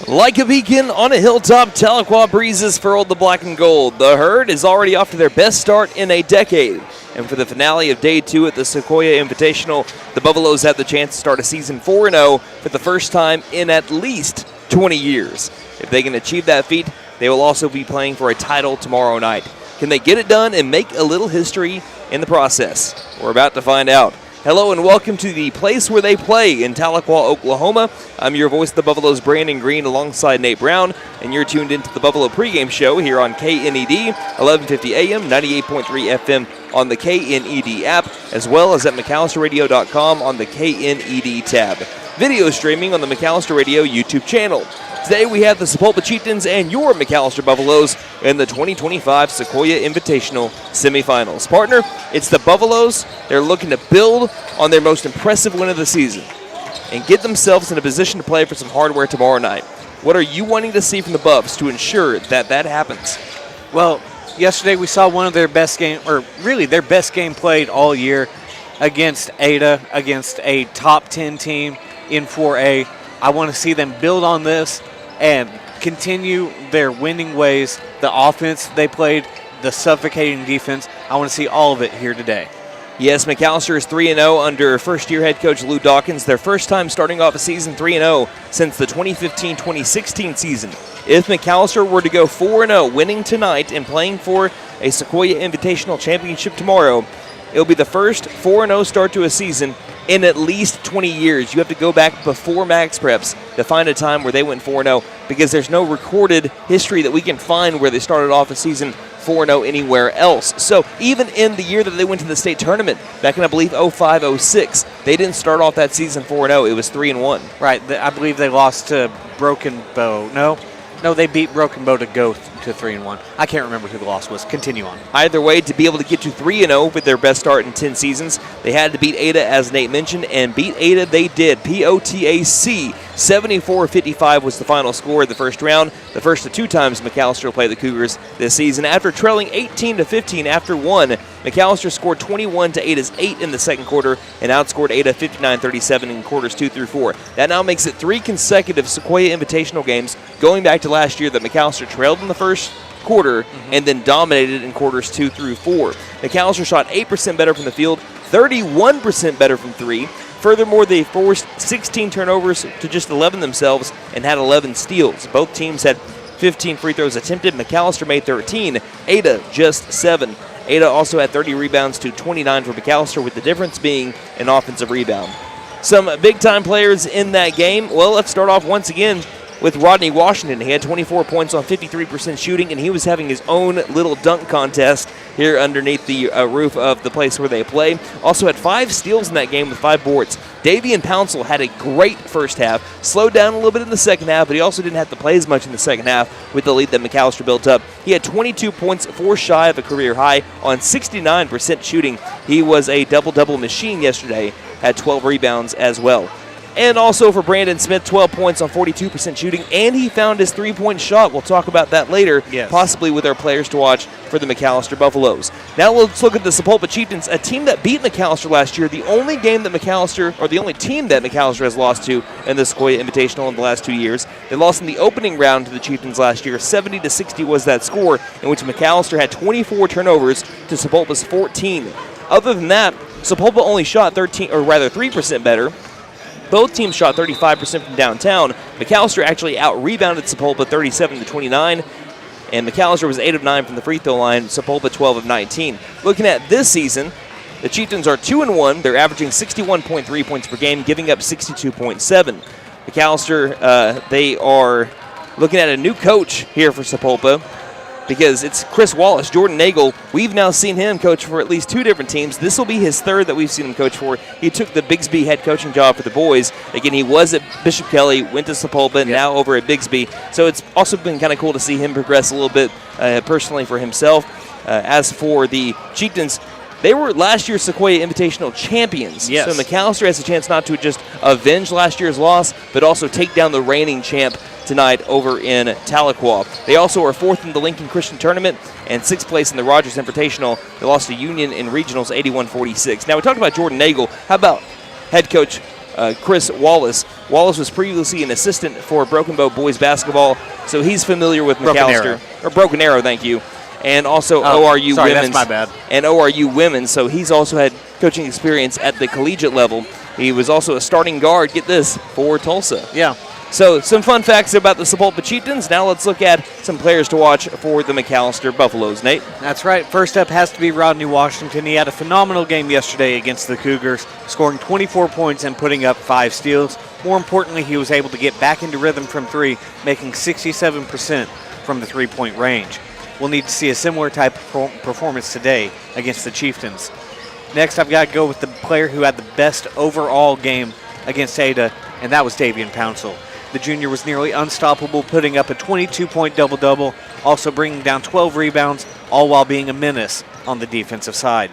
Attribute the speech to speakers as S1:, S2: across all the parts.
S1: Like a beacon on a hilltop, Tahlequah breezes furled the black and gold. The herd is already off to their best start in a decade. And for the finale of Day 2 at the Sequoyah Invitational, the Buffaloes have the chance to start a season 4-0 for the first time in at least 20 years. If they can achieve that feat, they will also be playing for a title tomorrow night. Can they get it done and make a little history in the process? We're about to find out. Hello and welcome to the place where they play in Tahlequah, Oklahoma. I'm your voice of the Buffaloes, Brandon Green, alongside Nate Brown, and you're tuned into the Buffalo pregame show here on KNED, 1150 AM, 98.3 FM on the KNED app, as well as at McAllisterRadio.com on the KNED tab. Video streaming on the McAlester Radio YouTube channel. Today we have the Sapulpa Chieftains and your McAlester Buffaloes in the 2025 Sequoyah Invitational Semifinals. Partner, it's the Buffaloes. They're looking to build on their most impressive win of the season and get themselves in a position to play for some hardware tomorrow night. What are you wanting to see from the Buffs to ensure that that happens?
S2: Well, yesterday we saw one of their best game, or really their best game played all year against Ada, against a top 10 team in 4A. I want to see them build on this and continue their winning ways, the offense they played, the suffocating defense. I want to see all of it here today.
S1: Yes, McAlester is 3-0 under first-year head coach Lou Dawkins, their first time starting off a season 3-0 since the 2015-2016 season. If McAlester were to go 4-0, winning tonight and playing for a Sequoyah Invitational Championship tomorrow, it will be the first 4-0 start to a season in at least 20 years. You have to go back before Max Preps to find a time where they went 4-0 because there's no recorded history that we can find where they started off a season 4-0 anywhere else. So even in the year that they went to the state tournament, back in I believe 05-06, they didn't start off that season 4-0. It was 3-1.
S2: Right. I believe they lost to Broken Bow. No, they beat Broken Bow to go to 3-1. I can't remember who the loss was. Continue on.
S1: Either way, to be able to get to 3-0 with their best start in 10 seasons, they had to beat Ada, as Nate mentioned, and beat Ada they did. POTAC 74-55 was the final score of the first round. The first of two times McAlester will play the Cougars this season. After trailing 18-15 after one, McAlester scored 21 to Ada's 8 in the second quarter and outscored Ada 59-37 in quarters 2 through 4. That now makes it 3 consecutive Sequoyah Invitational games going back to last year that McAlester trailed in the first quarter and then dominated in quarters 2 through 4. McAlester shot 8% better from the field, 31% better from 3. Furthermore, they forced 16 turnovers to just 11 themselves and had 11 steals. Both teams had 15 free throws attempted. McAlester made 13, Ada just 7. Ada also had 30 rebounds to 29 for McAlester, with the difference being an offensive rebound. Some big-time players in that game. Well, let's start off once again with Rodney Washington. He had 24 points on 53% shooting, and he was having his own little dunk contest here underneath the roof of the place where they play. Also had 5 steals in that game with 5 boards. Davian Pouncil had a great first half, slowed down a little bit in the second half, but he also didn't have to play as much in the second half with the lead that McAlester built up. He had 22 points, 4 shy of a career high on 69% shooting. He was a double-double machine yesterday, had 12 rebounds as well. And also for Brandon Smith, 12 points on 42% shooting, and he found his three-point shot. We'll talk about that later, possibly with our players to watch for the McAlester Buffaloes. Now let's look at the Sapulpa Chieftains, a team that beat McAlester last year, the only game that McAlester, or the only team that McAlester has lost to in the Sequoyah Invitational in the last 2 years. They lost in the opening round to the Chieftains last year. 70-60 was that score, in which McAlester had 24 turnovers to Sapulpa's 14. Other than that, Sapulpa only shot 3% better. Both teams shot 35% from downtown. McAlester actually out-rebounded Sapulpa 37-29, and McAlester was 8 of 9 from the free throw line, Sapulpa 12 of 19. Looking at this season, the Chieftains are 2-1. They're averaging 61.3 points per game, giving up 62.7. McAlester, they are looking at a new coach here for Sapulpa, because it's Chris Wallace. Jordan Nagel, we've now seen him coach for at least 2 different teams. This will be his 3rd that we've seen him coach for. He took the Bigsby head coaching job for the boys. Again, he was at Bishop Kelly, went to Sapulpa, and now over at Bigsby. So it's also been kind of cool to see him progress a little bit personally for himself. As for the Chieftains, they were last year's Sequoyah Invitational champions.
S2: Yes.
S1: So McAlester has a chance not to just avenge last year's loss, but also take down the reigning champ tonight over in Tahlequah. They also are 4th in the Lincoln Christian Tournament and 6th place in the Rogers Invitational. They lost to Union in regionals 81-46. Now, we talked about Jordan Nagel. How about head coach Chris Wallace. Wallace was previously an assistant for Broken Bow boys basketball, so he's familiar with McAlester. Broken Arrow, thank you. And also ORU
S2: sorry,
S1: women's.
S2: That's my bad.
S1: And ORU women, so he's also had coaching experience at the collegiate level. He was also a starting guard, get this, for Tulsa.
S2: Yeah.
S1: So some fun facts about the Sapulpa Chieftains. Now let's look at some players to watch for the McAlester Buffaloes. Nate?
S2: That's right. First up has to be Rodney Washington. He had a phenomenal game yesterday against the Cougars, scoring 24 points and putting up 5 steals. More importantly, he was able to get back into rhythm from 3, making 67% from the 3-point range. We'll need to see a similar type of performance today against the Chieftains. Next, I've got to go with the player who had the best overall game against Ada, and that was Davian Pouncil. The junior was nearly unstoppable, putting up a 22-point double-double, also bringing down 12 rebounds, all while being a menace on the defensive side.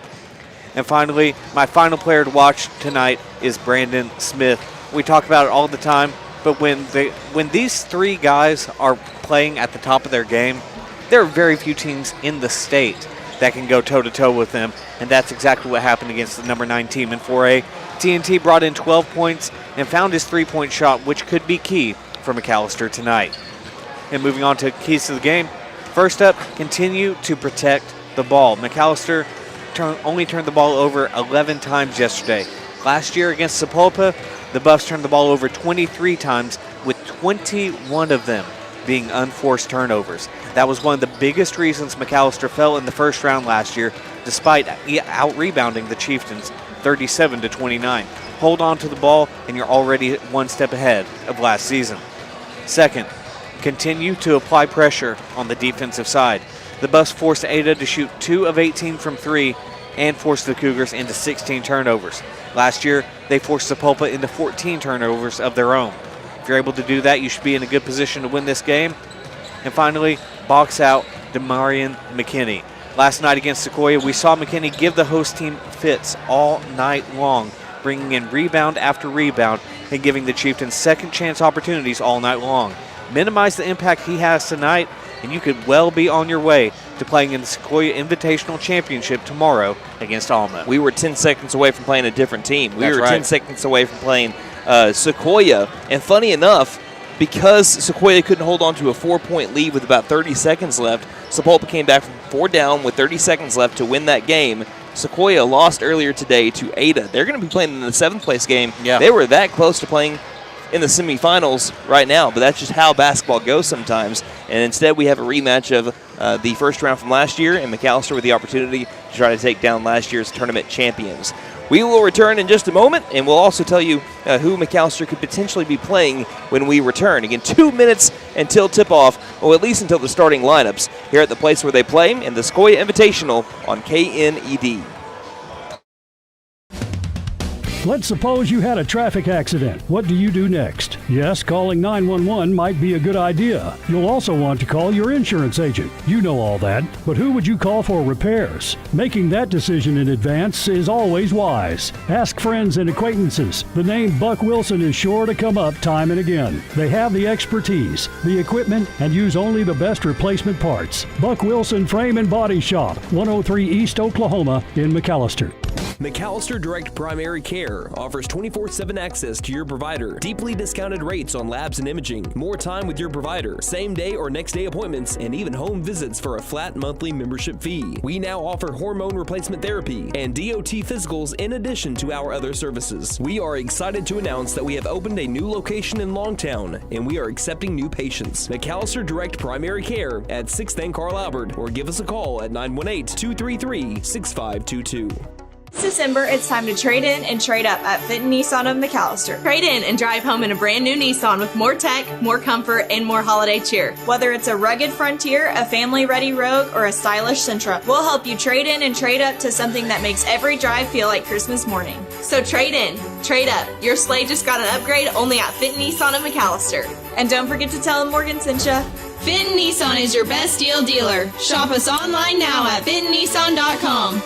S2: And finally, my final player to watch tonight is Brandon Smith. We talk about it all the time, but when these 3 guys are playing at the top of their game, there are very few teams in the state that can go toe-to-toe with them, and that's exactly what happened against the number 9 team in 4A. TNT brought in 12 points and found his 3-point shot, which could be key for McAlester tonight. And moving on to keys to the game. First up, continue to protect the ball. McAlester only turned the ball over 11 times yesterday. Last year against Sapulpa, the Buffs turned the ball over 23 times, with 21 of them being unforced turnovers. That was one of the biggest reasons McAlester fell in the first round last year, despite out-rebounding the Chieftains 37-29. Hold on to the ball, and you're already one step ahead of last season. Second, continue to apply pressure on the defensive side. The Buffs forced Ada to shoot 2 of 18 from 3 and forced the Cougars into 16 turnovers. Last year, they forced Sapulpa into 14 turnovers of their own. If you're able to do that, you should be in a good position to win this game. And finally, box out Demarion McKinney. Last night against Sequoyah, we saw McKinney give the host team fits all night long, bringing in rebound after rebound and giving the Chieftains second chance opportunities all night long. Minimize the impact he has tonight, and you could well be on your way to playing in the Sequoyah Invitational Championship tomorrow against Alma.
S1: We were 10 seconds away from playing a different team. We
S2: That's
S1: were
S2: right.
S1: 10 seconds away from playing Sequoyah. And funny enough, because Sequoyah couldn't hold on to a 4-point lead with about 30 seconds left, Sapulpa came back from 4 down with 30 seconds left to win that game. Sequoyah lost earlier today to Ada. They're going to be playing in the 7th place game.
S2: Yeah.
S1: They were that close to playing in the semifinals right now, but that's just how basketball goes sometimes. And instead, we have a rematch of the first round from last year, and McAlester with the opportunity to try to take down last year's tournament champions. We will return in just a moment, and we'll also tell you who McAlester could potentially be playing when we return. Again, 2 minutes until tip-off, or at least until the starting lineups, here at the place where they play in the Sequoyah Invitational on KNED.
S3: Let's suppose you had a traffic accident. What do you do next? Yes, calling 911 might be a good idea. You'll also want to call your insurance agent. You know all that, but who would you call for repairs? Making that decision in advance is always wise. Ask friends and acquaintances. The name Buck Wilson is sure to come up time and again. They have the expertise, the equipment, and use only the best replacement parts. Buck Wilson Frame and Body Shop, 103 East Oklahoma in McAlester.
S4: McAlester Direct Primary Care offers 24/7 access to your provider, deeply discounted rates on labs and imaging, more time with your provider, same day or next day appointments, and even home visits for a flat monthly membership fee. We now offer hormone replacement therapy and DOT physicals in addition to our other services. We are excited to announce that we have opened a new location in Longtown, and we are accepting new patients. McAlester Direct Primary Care at 6th and Carl Albert, or give us a call at 918-233-6522.
S5: This December, it's time to trade in and trade up at Fenton Nissan of McAlester. Trade in and drive home in a brand new Nissan with more tech, more comfort, and more holiday cheer. Whether it's a rugged Frontier, a family-ready Rogue, or a stylish Sentra, we'll help you trade in and trade up to something that makes every drive feel like Christmas morning. So trade in, trade up. Your sleigh just got an upgrade only at Fenton Nissan of McAlester. And don't forget to tell them Morgan sent ya.
S6: Fenton Nissan is your best deal dealer. Shop us online now at fentonnissan.com.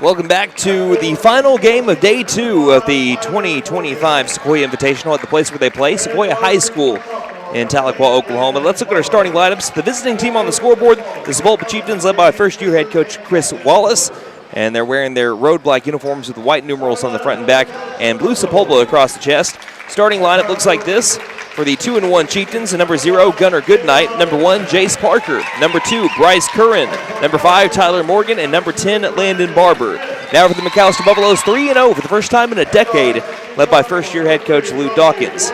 S1: Welcome back to the final game of Day 2 of the 2025 Sequoyah Invitational at the place where they play, Sequoyah High School in Tahlequah, Oklahoma. Let's look at our starting lineups. The visiting team on the scoreboard, the Sapulpa Chieftains, led by first-year head coach Chris Wallace, and they're wearing their road black uniforms with white numerals on the front and back and blue Sapulpa across the chest. Starting lineup looks like this. For the 2-1 Chieftains, number 0, Gunnar Goodnight. Number 1, Jace Parker. Number 2, Bryce Curran. Number 5, Tyler Morgan. And number 10, Landon Barber. Now for the McAlester Buffaloes, 3-0 for the first time in a decade, led by first-year head coach Lou Dawkins.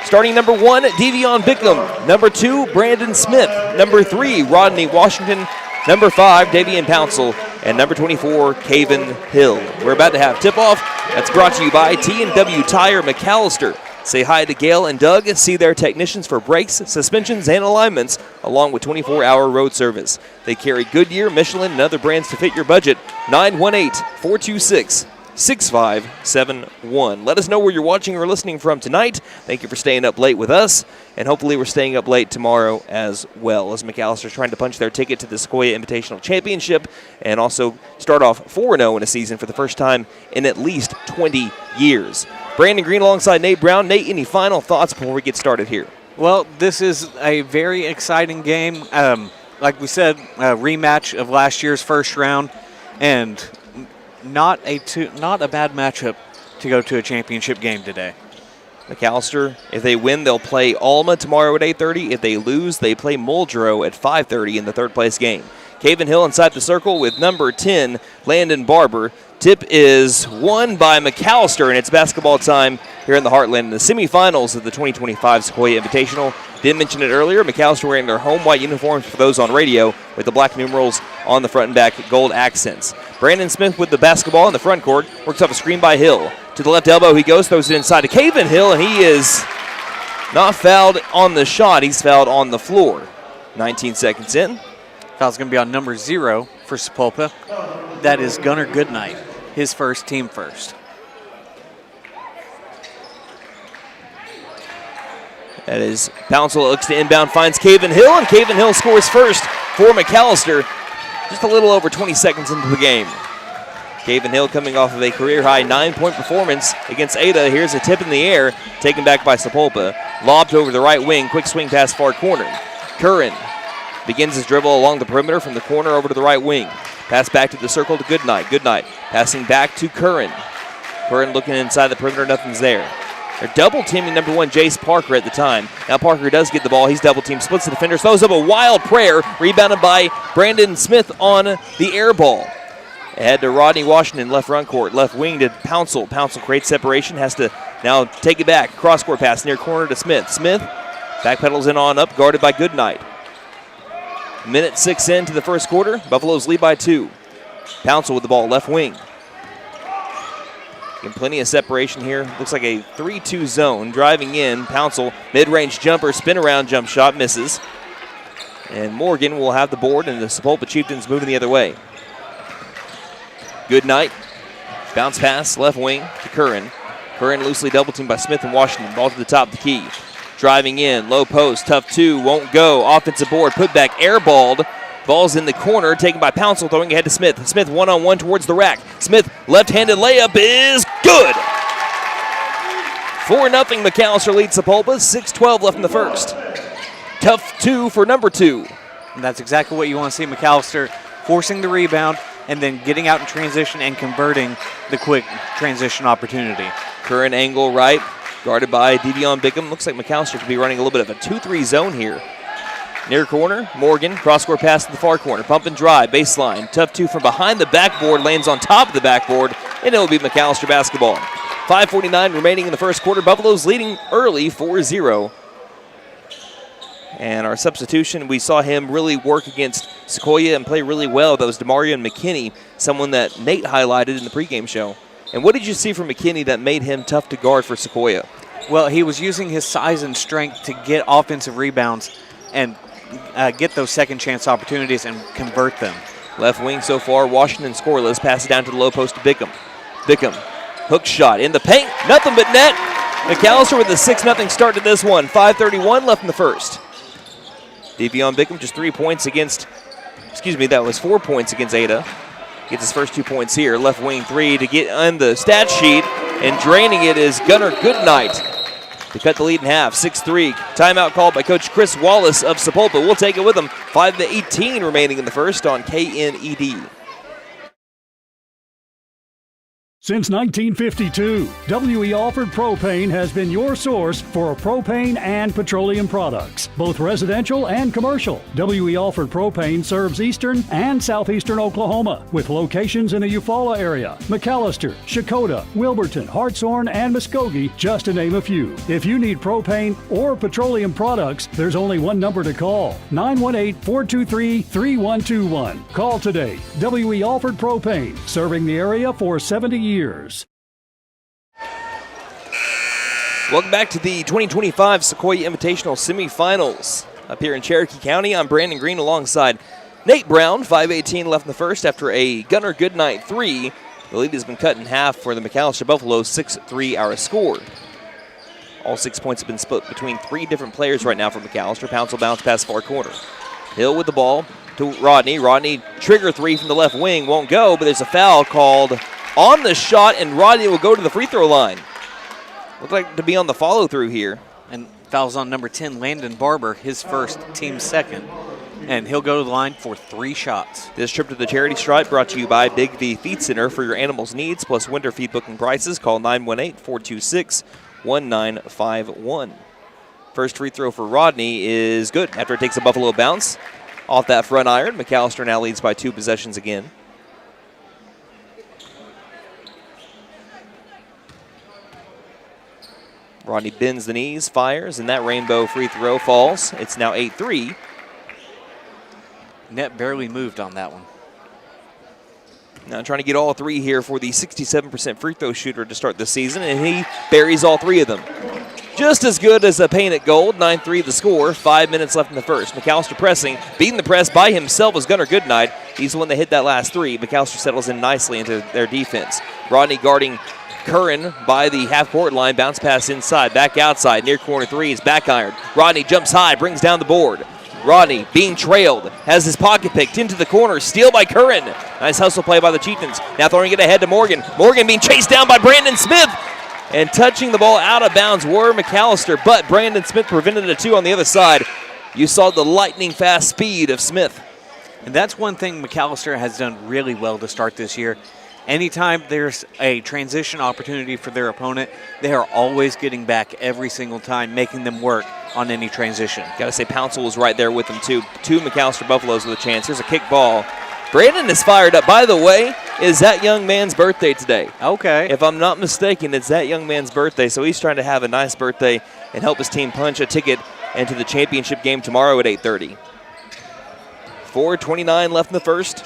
S1: Starting number 1, Devion Bickham. Number 2, Brandon Smith. Number 3, Rodney Washington. Number 5, Davian Pouncil. And number 24, Caven Hill. We're about to have tip-off. That's brought to you by T&W Tire McAlester. Say hi to Gail and Doug. See their technicians for brakes, suspensions, and alignments, along with 24-hour road service. They carry Goodyear, Michelin, and other brands to fit your budget. 918-426-6571. Let us know where you're watching or listening from tonight. Thank you for staying up late with us, and hopefully we're staying up late tomorrow as well, as McAllister's trying to punch their ticket to the Sequoyah Invitational Championship and also start off 4-0 in a season for the first time in at least 20 years. Brandon Green alongside Nate Brown. Nate, any final thoughts before we get started here?
S2: Well, this is a very exciting game. Like we said, a rematch of last year's first round, and not a bad matchup to go to a championship game today.
S1: McAlester, if they win, they'll play Alma tomorrow at 8:30. If they lose, they play Muldrow at 5:30 in the third-place game. Caven Hill inside the circle with number 10, Landon Barber. Tip is won by McAlester, and it's basketball time here in the Heartland in the semifinals of the 2025 Sequoyah Invitational. Did mention it earlier, McAlester wearing their home white uniforms for those on radio with the black numerals on the front and back, gold accents. Brandon Smith with the basketball in the front court, works up a screen by Hill. To the left elbow he goes, throws it inside to Caven Hill, and he is not fouled on the shot, he's fouled on the floor. 19 seconds in.
S2: Foul's going to be on number 0 for Sapulpa. That is Gunnar Goodnight, his first, team first.
S1: That is Pouncil looks to inbound, finds Caven Hill, and Caven Hill scores first for McAlester just a little over 20 seconds into the game. Caven Hill coming off of a career-high 9-point performance against Ada. Here's a tip in the air, taken back by Sapulpa. Lobbed over the right wing, quick swing past far corner. Curran begins his dribble along the perimeter from the corner over to the right wing. Pass back to the circle to Goodnight. Goodnight passing back to Curran. Curran looking inside the perimeter, nothing's there. They're double-teaming number 1, Jace Parker at the time. Now Parker does get the ball. He's double-teamed, splits the defenders, throws up a wild prayer, rebounded by Brandon Smith on the air ball. Ahead to Rodney Washington, left front court, left wing to Pouncil. Pouncil creates separation, has to now take it back. Cross-court pass near corner to Smith. Smith backpedals in on up, guarded by Goodnight. Minute 6 into the first quarter. Buffaloes lead by 2. Pouncil with the ball, left wing. Getting plenty of separation here. Looks like a 3-2 zone. Driving in, Pouncil, mid-range jumper, spin-around jump shot, misses. And Morgan will have the board, and the Sapulpa Chieftains moving the other way. Goodnight. Bounce pass, left wing to Curran. Curran loosely double-teamed by Smith and Washington. Ball to the top of the key. Driving in, low post, tough 2, won't go. Offensive board, put back, airballed. Ball's in the corner, taken by Pouncil, throwing ahead to Smith. Smith one-on-one towards the rack. Smith, left-handed layup is good. 4-0 McAlester leads Sapulpa, 6:12 left in the first. Tough 2 for number 2.
S2: And that's exactly what you want to see McAlester, forcing the rebound and then getting out in transition and converting the quick transition opportunity.
S1: Current angle right. Guarded by Devion Bickham. Looks like McAlester could be running a little bit of a 2-3 zone here. Near corner, Morgan, cross-court pass to the far corner. Pump and drive, baseline. Tough 2 from behind the backboard, lands on top of the backboard, and it will be McAlester basketball. 5:49 remaining in the first quarter. Buffaloes leading early 4-0. And our substitution, we saw him really work against Sequoyah and play really well. That was Demarion McKinney, someone that Nate highlighted in the pregame show. And what did you see from McKinney that made him tough to guard for Sequoyah?
S2: Well, he was using his size and strength to get offensive rebounds and get those second chance opportunities and convert them.
S1: Left wing so far, Washington scoreless. Pass it down to the low post to Bickham. Bickham, hook shot in the paint, nothing but net. McAlester with a 6-0 start to this one. 5:31 left in the first. Devion Bickham just 3 points against, that was 4 points against Ada. Gets his first 2 points here. Left wing three to get on the stat sheet, and draining it is Gunnar Goodnight to cut the lead in half. 6-3. Timeout called by Coach Chris Wallace of Sapulpa. We'll take it with him. 5:18 remaining in the first on KNED.
S3: Since 1952, W.E. Alford Propane has been your source for propane and petroleum products, both residential and commercial. W.E. Alford Propane serves eastern and southeastern Oklahoma with locations in the Eufaula area, McAlester, Shakota, Wilburton, Hartshorn, and Muskogee, just to name a few. If you need propane or petroleum products, there's only one number to call, 918-423-3121. Call today. W.E. Alford Propane, serving the area for 70 years.
S1: Welcome back to the 2025 Sequoyah Invitational Semifinals. Up here in Cherokee County, I'm Brandon Green alongside Nate Brown. 5:18 left in the first after a Gunnar Goodnight 3. The lead has been cut in half for the McAlester Buffaloes, 6-3 our score. All 6 points have been split between 3 different players right now for McAlester. Pounce will bounce past far corner. Hill with the ball to Rodney. Rodney trigger 3 from the left wing. Won't go, but there's a foul called on the shot, and Rodney will go to the free throw line. Looked like to be on the follow-through here.
S2: And fouls on number 10, Landon Barber, his first, team second. And he'll go to the line for 3 shots.
S1: This trip to the charity stripe brought to you by Big V Feed Center. For your animals' needs, plus winter feed booking prices, call 918-426-1951. First free throw for Rodney is good after it takes a Buffalo bounce off that front iron. McAlester now leads by 2 possessions again. Rodney bends the knees, fires, and that rainbow free throw falls. It's now 8-3.
S2: Net barely moved on that one.
S1: Now trying to get all 3 here for the 67% free throw shooter to start the season, and he buries all 3 of them. Just as good as a painted gold. 9-3 the score. 5 minutes left in the first. McAlester pressing, beating the press by himself was Gunnar Goodnight. He's the one that hit that last 3. McAlester settles in nicely into their defense. Rodney guarding Curran by the half-court line. Bounce pass inside, back outside. Near corner 3 is back iron. Rodney jumps high, brings down the board. Rodney being trailed, has his pocket picked into the corner. Steal by Curran. Nice hustle play by the Chieftains. Now throwing it ahead to Morgan. Morgan being chased down by Brandon Smith. And touching the ball out of bounds were McAlester, but Brandon Smith prevented a 2 on the other side. You saw the lightning fast speed of Smith.
S2: And that's one thing McAlester has done really well to start this year. Anytime there's a transition opportunity for their opponent, they are always getting back every single time, making them work on any transition.
S1: Got to say, Pouncil was right there with them, too. 2 McAlester Buffaloes with a chance. Here's a kick ball. Brandon is fired up. By the way, is that young man's birthday today.
S2: Okay.
S1: If I'm not mistaken, it's that young man's birthday, so he's trying to have a nice birthday and help his team punch a ticket into the championship game tomorrow at 8:30. 4:29 left in the first.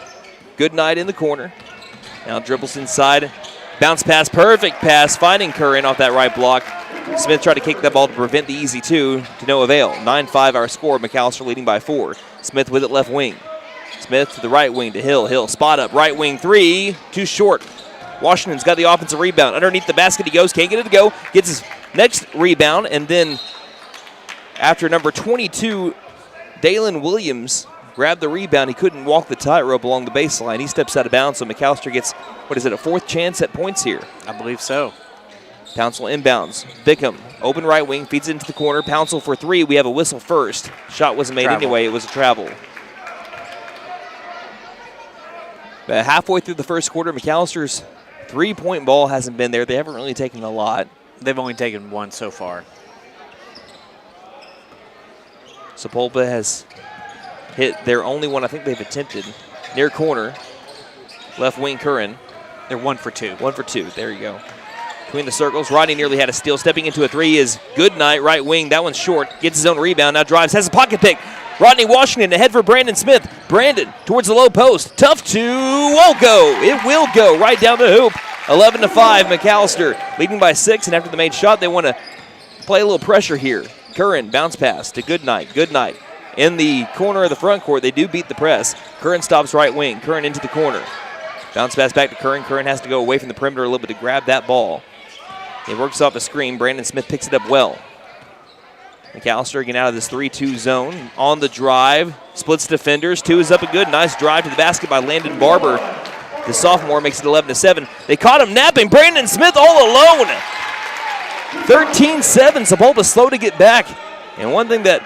S1: Goodnight in the corner. Now dribbles inside. Bounce pass, perfect pass, finding Curran off that right block. Smith tried to kick that ball to prevent the easy 2 to no avail. 9-5 our score. McAlester leading by 4. Smith with it left wing. Smith to the right wing to Hill. Hill spot up, right wing 3, too short. Washington's got the offensive rebound. Underneath the basket he goes, can't get it to go. Gets his next rebound, and then after number 22, Dalen Williams grabbed the rebound. He couldn't walk the tightrope along the baseline. He steps out of bounds, so McAlester gets, a 4th chance at points here?
S2: I believe so.
S1: Pouncil inbounds. Bickham, open right wing, feeds into the corner. Pouncil for 3. We have a whistle first. Shot wasn't made anyway. It was a travel. But halfway through the first quarter, McAllister's 3-point ball hasn't been there. They haven't really taken a lot.
S2: They've only taken 1 so far.
S1: Sapulpa has hit their only one I think they've attempted. Near corner. Left wing Curran.
S2: They're 1 for 2.
S1: 1 for 2. There you go. Between the circles, Rodney nearly had a steal. Stepping into a 3 is Goodnight, right wing. That one's short. Gets his own rebound. Now drives. Has a pocket pick. Rodney Washington ahead for Brandon Smith. Brandon towards the low post. Tough 2. Won't go. It will go right down the hoop. 11-5. McAlester leading by 6. And after the made shot, they want to play a little pressure here. Curran bounce pass to Goodnight. Goodnight in the corner of the front court. They do beat the press. Curran stops right wing. Curran into the corner. Bounce pass back to Curran. Curran has to go away from the perimeter a little bit to grab that ball. He works off a screen. Brandon Smith picks it up well. McAlester getting out of this 3-2 zone. On the drive. Splits defenders. 2 is up and good. Nice drive to the basket by Landon Barber. The sophomore makes it 11-7. They caught him napping. Brandon Smith all alone. 13-7. Sapulpa slow to get back. And one thing that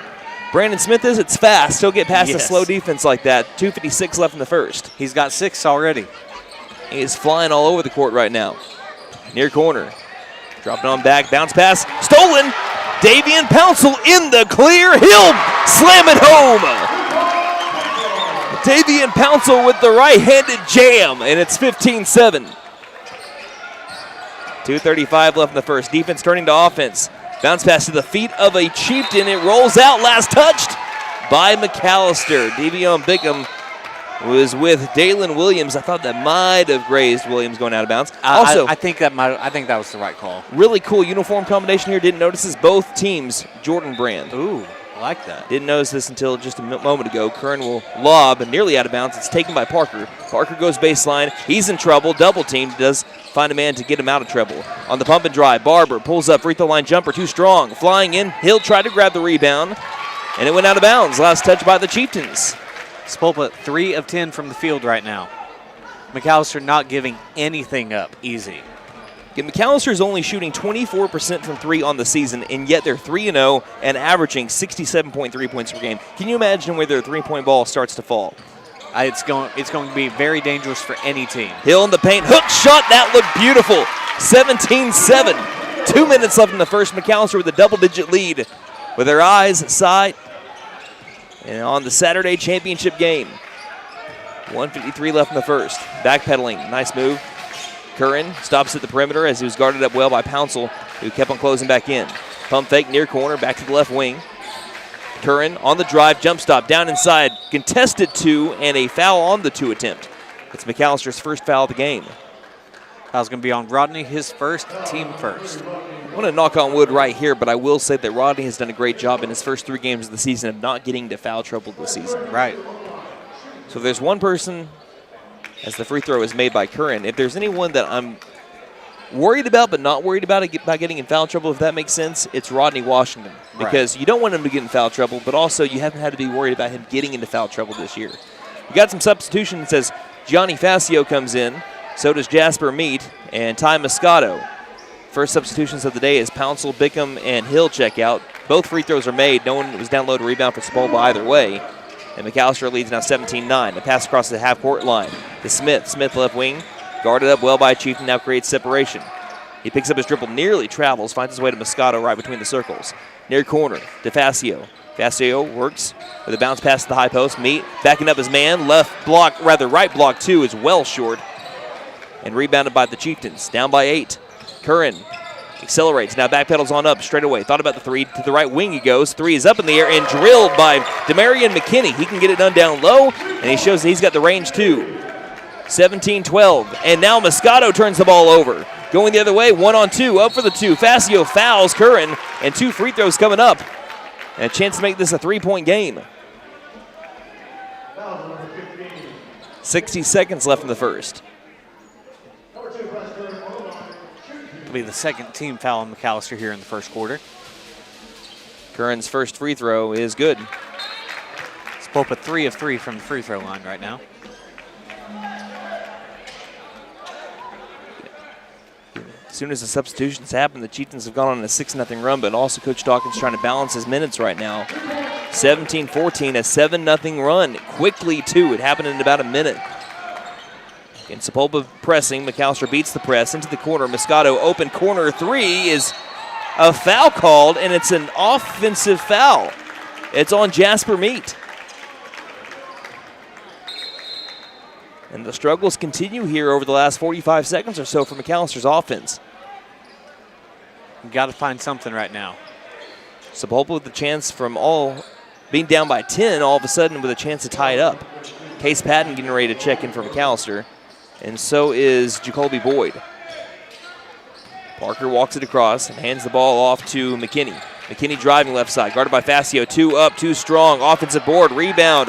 S1: Brandon Smith is, it's fast. He'll get past a slow defense like that. 2:56 left in the first.
S2: He's got 6 already.
S1: He is flying all over the court right now. Near corner. Dropping on back. Bounce pass. Stolen. Davian Pouncil in the clear. He'll slam it home. Davian Pouncil with the right-handed jam, and it's 15-7. 2:35 left in the first. Defense turning to offense. Bounce pass to the feet of a Chieftain. It rolls out. Last touched by McAlester. Davion Bickham was with Dalen Williams. I thought that might have grazed Williams going out of bounds. Also,
S2: I think that was the right call.
S1: Really cool uniform combination here. Didn't notice this. Both teams Jordan brand.
S2: Ooh, I like that.
S1: Didn't notice this until just a moment ago. Curran will lob and nearly out of bounds. It's taken by Parker. Parker goes baseline. He's in trouble. Double teamed. Does find a man to get him out of trouble. On the pump and drive, Barber pulls up. Free throw line jumper too strong. Flying in. He'll try to grab the rebound. And it went out of bounds. Last touch by the Chieftains.
S2: Sapulpa 3 of 10 from the field right now. McAlester not giving anything up easy.
S1: Yeah, McAlester is only shooting 24% from 3 on the season, and yet they're 3-0 and averaging 67.3 points per game. Can you imagine where their three-point ball starts to fall?
S2: It's going to be very dangerous for any team.
S1: Hill in the paint. Hook shot. That looked beautiful. 17-7. 2 minutes left in the first. McAlester with a double-digit lead with their eyes sight and on the Saturday championship game. 1:53 left in the first. Backpedaling. Nice move. Curran stops at the perimeter as he was guarded up well by Pouncil, who kept on closing back in. Pump fake near corner. Back to the left wing. Curran on the drive. Jump stop. Down inside. Contested 2 and a foul on the 2 attempt. It's McAllister's first foul of the game.
S2: Foul's going to be on Rodney, his first, team first.
S1: I want to knock on wood right here, but I will say that Rodney has done a great job in his first 3 games of the season of not getting into foul trouble this season.
S2: Right.
S1: So if there's one person, as the free throw is made by Curran, if there's anyone that I'm worried about but not worried about getting in foul trouble, if that makes sense, it's Rodney Washington. Because you don't want him to get in foul trouble, but also you haven't had to be worried about him getting into foul trouble this year. You got some substitutions as Gianni Fascio comes in. So does Jasper Meat and Ty Moscato. First substitutions of the day is Pouncil, Bickham, and Hill check out. Both free throws are made. No one was down low to rebound for Sapulpa either way. And McAlester leads now 17-9. A pass across the half-court line to Smith. Smith left wing, guarded up well by Chieftain, now creates separation. He picks up his dribble, nearly travels, finds his way to Moscato right between the circles. Near corner to Fascio. Fascio works with a bounce pass to the high post. Meat backing up his man. Right block 2 is well short. And rebounded by the Chieftains. Down by 8. Curran accelerates. Now backpedals on up straight away. Thought about the 3. To the right wing he goes. 3 is up in the air and drilled by Demarion McKinney. He can get it done down low, and he shows that he's got the range too. 17-12. And now Moscato turns the ball over. Going the other way, 1-on-2. Up for the 2. Fascio fouls Curran, and 2 free throws coming up. And a chance to make this a 3-point game. 60 seconds left in the first.
S2: It'll be the second team foul on McAlester here in the first quarter.
S1: Curran's first free throw is good.
S2: Sapulpa 3 of 3 from the free throw line right now.
S1: As soon as the substitutions happen, the Chieftains have gone on a 6-0 run, but also Coach Dawkins trying to balance his minutes right now. 17-14, a 7-0 run. Quickly, too. It happened in about a minute. And Sapulpa pressing. McAlester beats the press into the corner. Moscato open corner 3 is a foul called, and it's an offensive foul. It's on Jasper Meat. And the struggles continue here over the last 45 seconds or so for McAllister's offense.
S2: You've got to find something right now.
S1: Sapulpa with the chance from being down by 10, all of a sudden with a chance to tie it up. Case Patton getting ready to check in for McAlester, and so is Jacoby Boyd. Parker walks it across and hands the ball off to McKinney. McKinney driving left side, guarded by Fascio. 2 up, 2 strong, offensive board, rebound.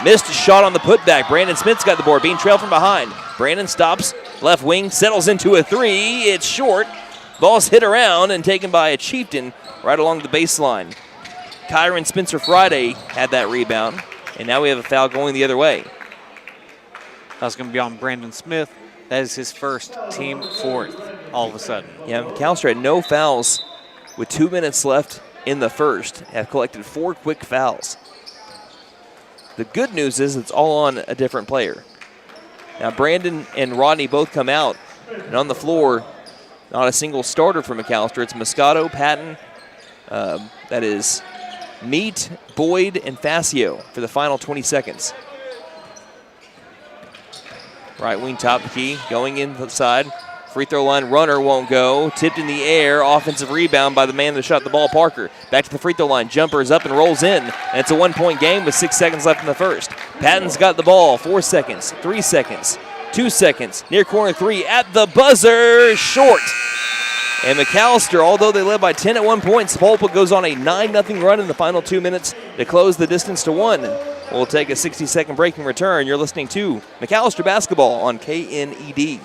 S1: Missed a shot on the putback. Brandon Smith's got the board, being trailed from behind. Brandon stops, left wing, settles into a 3. It's short. Ball's hit around and taken by a Chieftain right along the baseline. Kyron Spencer Friday had that rebound, and now we have a foul going the other way.
S2: That's going to be on Brandon Smith. That is his first team fourth all of a sudden.
S1: Yeah, McAlester had no fouls with 2 minutes left in the first. Have collected 4 quick fouls. The good news is it's all on a different player. Now Brandon and Rodney both come out, and on the floor, not a single starter for McAlester. It's Moscato, Patton, that is Meat, Boyd, and Facio for the final 20 seconds. Right wing top of the key, going inside. Free throw line runner won't go. Tipped in the air. Offensive rebound by the man that shot the ball, Parker. Back to the free throw line. Jumper is up and rolls in. And it's a 1-point game with 6 seconds left in the first. Patton's got the ball. 4 seconds, 3 seconds, 2 seconds. Near corner 3 at the buzzer. Short. And McAlester, although they led by 10 at one point, Sapulpa goes on a 9-0 run in the final 2 minutes to close the distance to 1. We'll take a 60-second break and return. You're listening to McAlester Basketball on KNED.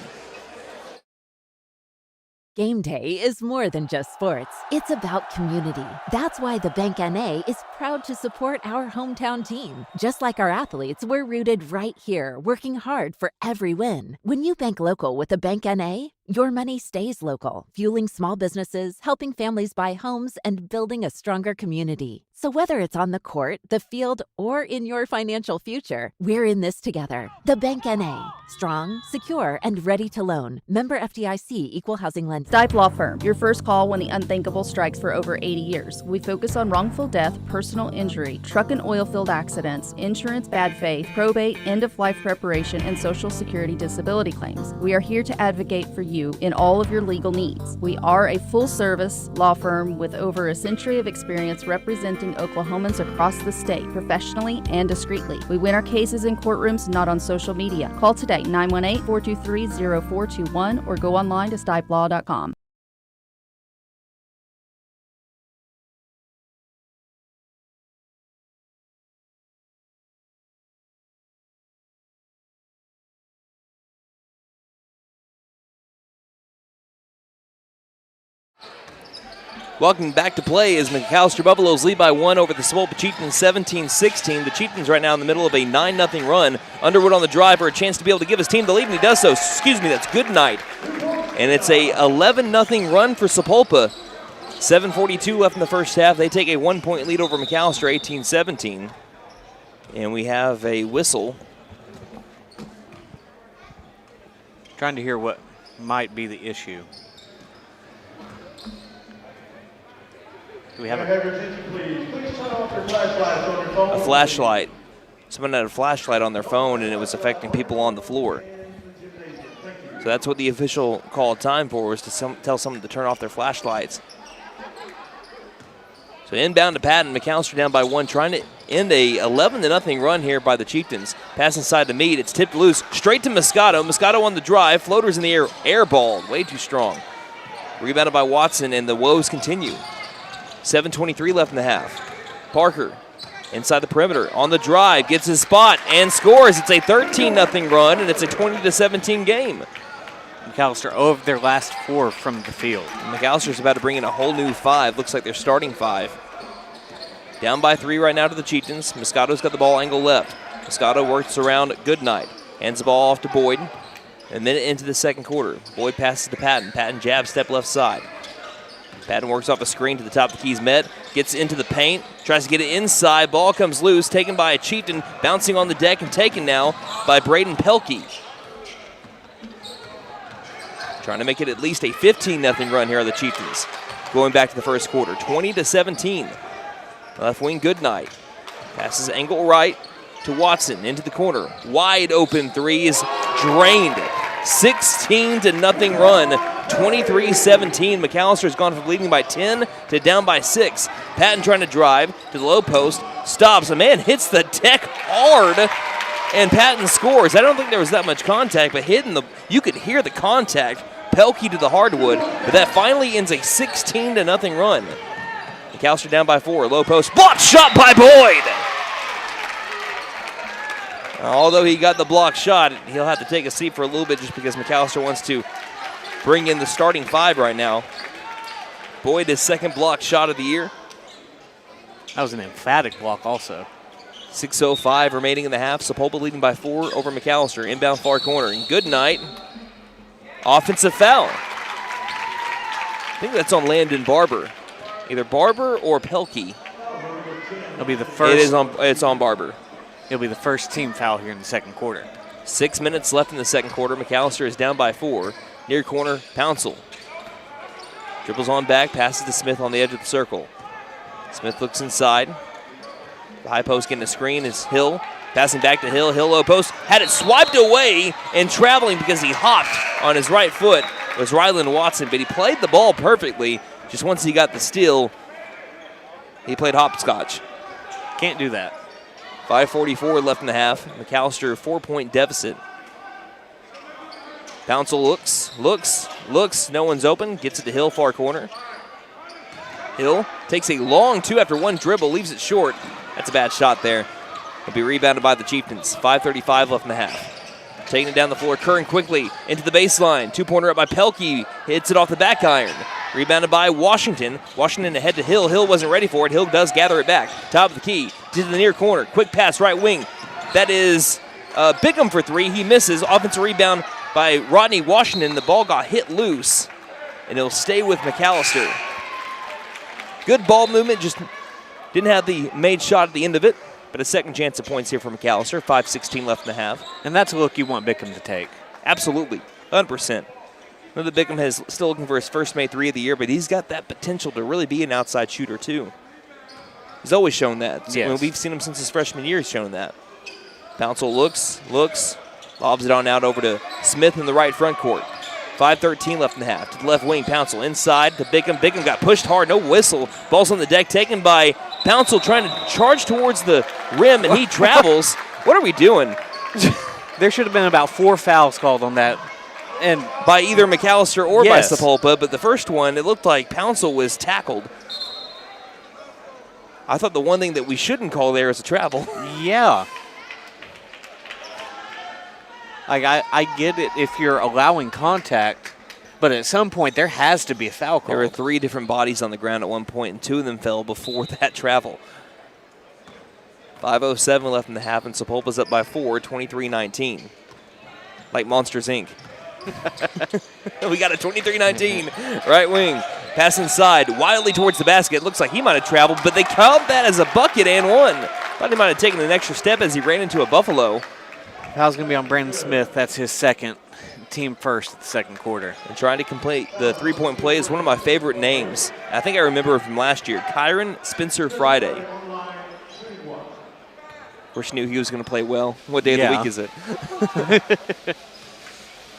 S7: Game day is more than just sports. It's about community. That's why the Bank NA is proud to support our hometown team. Just like our athletes, we're rooted right here, working hard for every win. When you bank local with a Bank NA, your money stays local, fueling small businesses, helping families buy homes, and building a stronger community. So whether it's on the court, the field, or in your financial future, we're in this together. The Bank NA. Strong, secure, and ready to loan. Member FDIC, Equal Housing Lender.
S8: Stipe Law Firm, your first call when the unthinkable strikes for over 80 years. We focus on wrongful death, personal injury, truck and oil field accidents, insurance bad faith, probate, end-of-life preparation, and Social Security disability claims. We are here to advocate for you in all of your legal needs. We are a full-service law firm with over a century of experience representing Oklahomans across the state, professionally and discreetly. We win our cases in courtrooms, not on social media. Call today, 918-423-0421, or go online to stipelaw.com.
S1: Welcome back to play as McAlester Buffaloes lead by 1 over the Sapulpa Chieftains 17-16. The Chieftains right now in the middle of a 9-0 run. Underwood on the drive for a chance to be able to give his team the lead, and he does so. Excuse me, that's good night. And it's a 11-0 run for Sapulpa. 7:42 left in the first half. They take a 1-point lead over McAlester, 18-17. And we have a whistle.
S2: Trying to hear what might be the issue. Do we have a
S1: flashlight? Someone had a flashlight on their phone, and it was affecting people on the floor. So that's what the official called time for, was to tell someone to turn off their flashlights. So inbound to Patton. McAlester down by 1, trying to end a 11-0 run here by the Chieftains. Pass inside to Meade. It's tipped loose. Straight to Moscato. Moscato on the drive. Floaters in the air. Airballed. Way too strong. Rebounded by Watson, and the woes continue. 7:23 left in the half. Parker inside the perimeter on the drive, gets his spot and scores. It's a 13-0 run, and it's a 20-17 game.
S2: McAlester 0 of their last 4 from the field.
S1: McAlster's about to bring in a whole new 5. Looks like they're starting 5. Down by 3 right now to the Chieftains. Moscato's got the ball angle left. Moscato works around Goodnight. Hands the ball off to Boyd. A minute into the second quarter. Boyd passes to Patton. Patton jab step left side. Patton works off a screen to the top of the key's met, gets into the paint, tries to get it inside, ball comes loose, taken by a Chieftain, bouncing on the deck and taken now by Braden Pelkey. Trying to make it at least a 15-0 run here are the Chieftains. Going back to the first quarter, 20-17. Left wing Goodnight. Passes angle right to Watson, into the corner. Wide open threes, drained. 16-0 run, 23-17. McAllister's gone from leading by 10 to down by 6. Patton trying to drive to the low post, stops. A man hits the deck hard, and Patton scores. I don't think there was that much contact, but you could hear the contact. Pelkey to the hardwood, but that finally ends a 16-0 run. McAlester down by 4. Low post, blocked shot by Boyd. Although he got the block shot, he'll have to take a seat for a little bit just because McAlester wants to bring in the starting 5 right now. Boyd, his second block shot of the year.
S2: That was an emphatic block also.
S1: 6:05 remaining in the half. Sapulpa leading by 4 over McAlester. Inbound far corner. And good night. Offensive foul. I think that's on Landon Barber. Either Barber or Pelkey.
S2: It'll be the first.
S1: It's on Barber.
S2: It'll be the first team foul here in the second quarter.
S1: 6 minutes left in the second quarter. McAlester is down by 4. Near corner, Pouncil. Dribbles on back, passes to Smith on the edge of the circle. Smith looks inside. The high post getting a screen is Hill. Passing back to Hill. Hill low post. Had it swiped away and traveling because he hopped on his right foot was Rylan Watson, but he played the ball perfectly. Just once he got the steal, he played hopscotch.
S2: Can't do that.
S1: 5:44 left in the half. McAlester 4-point deficit. Pouncil looks. No one's open. Gets it to Hill, far corner. Hill takes a long 2 after 1 dribble, leaves it short. That's a bad shot there. It'll be rebounded by the Chieftains. 5:35 left in the half. Taking it down the floor, Curran quickly into the baseline. 2-pointer up by Pelkey. Hits it off the back iron. Rebounded by Washington. Washington ahead to Hill. Hill wasn't ready for it. Hill does gather it back. Top of the key. To the near corner. Quick pass right wing. That is Bickham for 3. He misses. Offensive rebound by Rodney Washington. The ball got hit loose. And it'll stay with McAlester. Good ball movement. Just didn't have the made shot at the end of it. But a second chance at points here for McAlester. 5:16 left in the half.
S2: And that's a look you want Bickham to take.
S1: Absolutely. 100%. I know that Bickham is still looking for his first made 3 of the year, but he's got that potential to really be an outside shooter, too. He's always shown that.
S2: Yes.
S1: When we've seen him since his freshman year, he's shown that. Pouncil looks, lobs it on out over to Smith in the right front court. 5:13 left in the half. To the left wing, Pouncil inside to Bickham. Bickham got pushed hard, no whistle. Ball's on the deck, taken by Pouncil, trying to charge towards the rim, and he travels. What are we doing?
S2: There should have been about 4 fouls called on that.
S1: And by either McAlester or
S2: yes,
S1: by Sapulpa, but the first one, it looked like Pouncil was tackled. I thought the one thing that we shouldn't call there is a travel.
S2: Yeah. Like, I get it if you're allowing contact, but at some point there has to be a foul call.
S1: There were 3 different bodies on the ground at one point, and 2 of them fell before that travel. 5:07 left in the half, and Sapulpa's up by 4, 23-19. Like Monsters, Inc. We got a 23-19 right wing. Pass inside, wildly towards the basket. Looks like he might have traveled, but they count that as a bucket and one. Thought he might have taken an extra step as he ran into a Buffalo.
S2: Foul's going to be on Brandon Smith. That's his second, team first at the second quarter.
S1: And trying to complete the 3-point play is one of my favorite names. I think I remember from last year, Kyron Spencer Friday. Of course, you knew he was going to play well. What day of the week is it?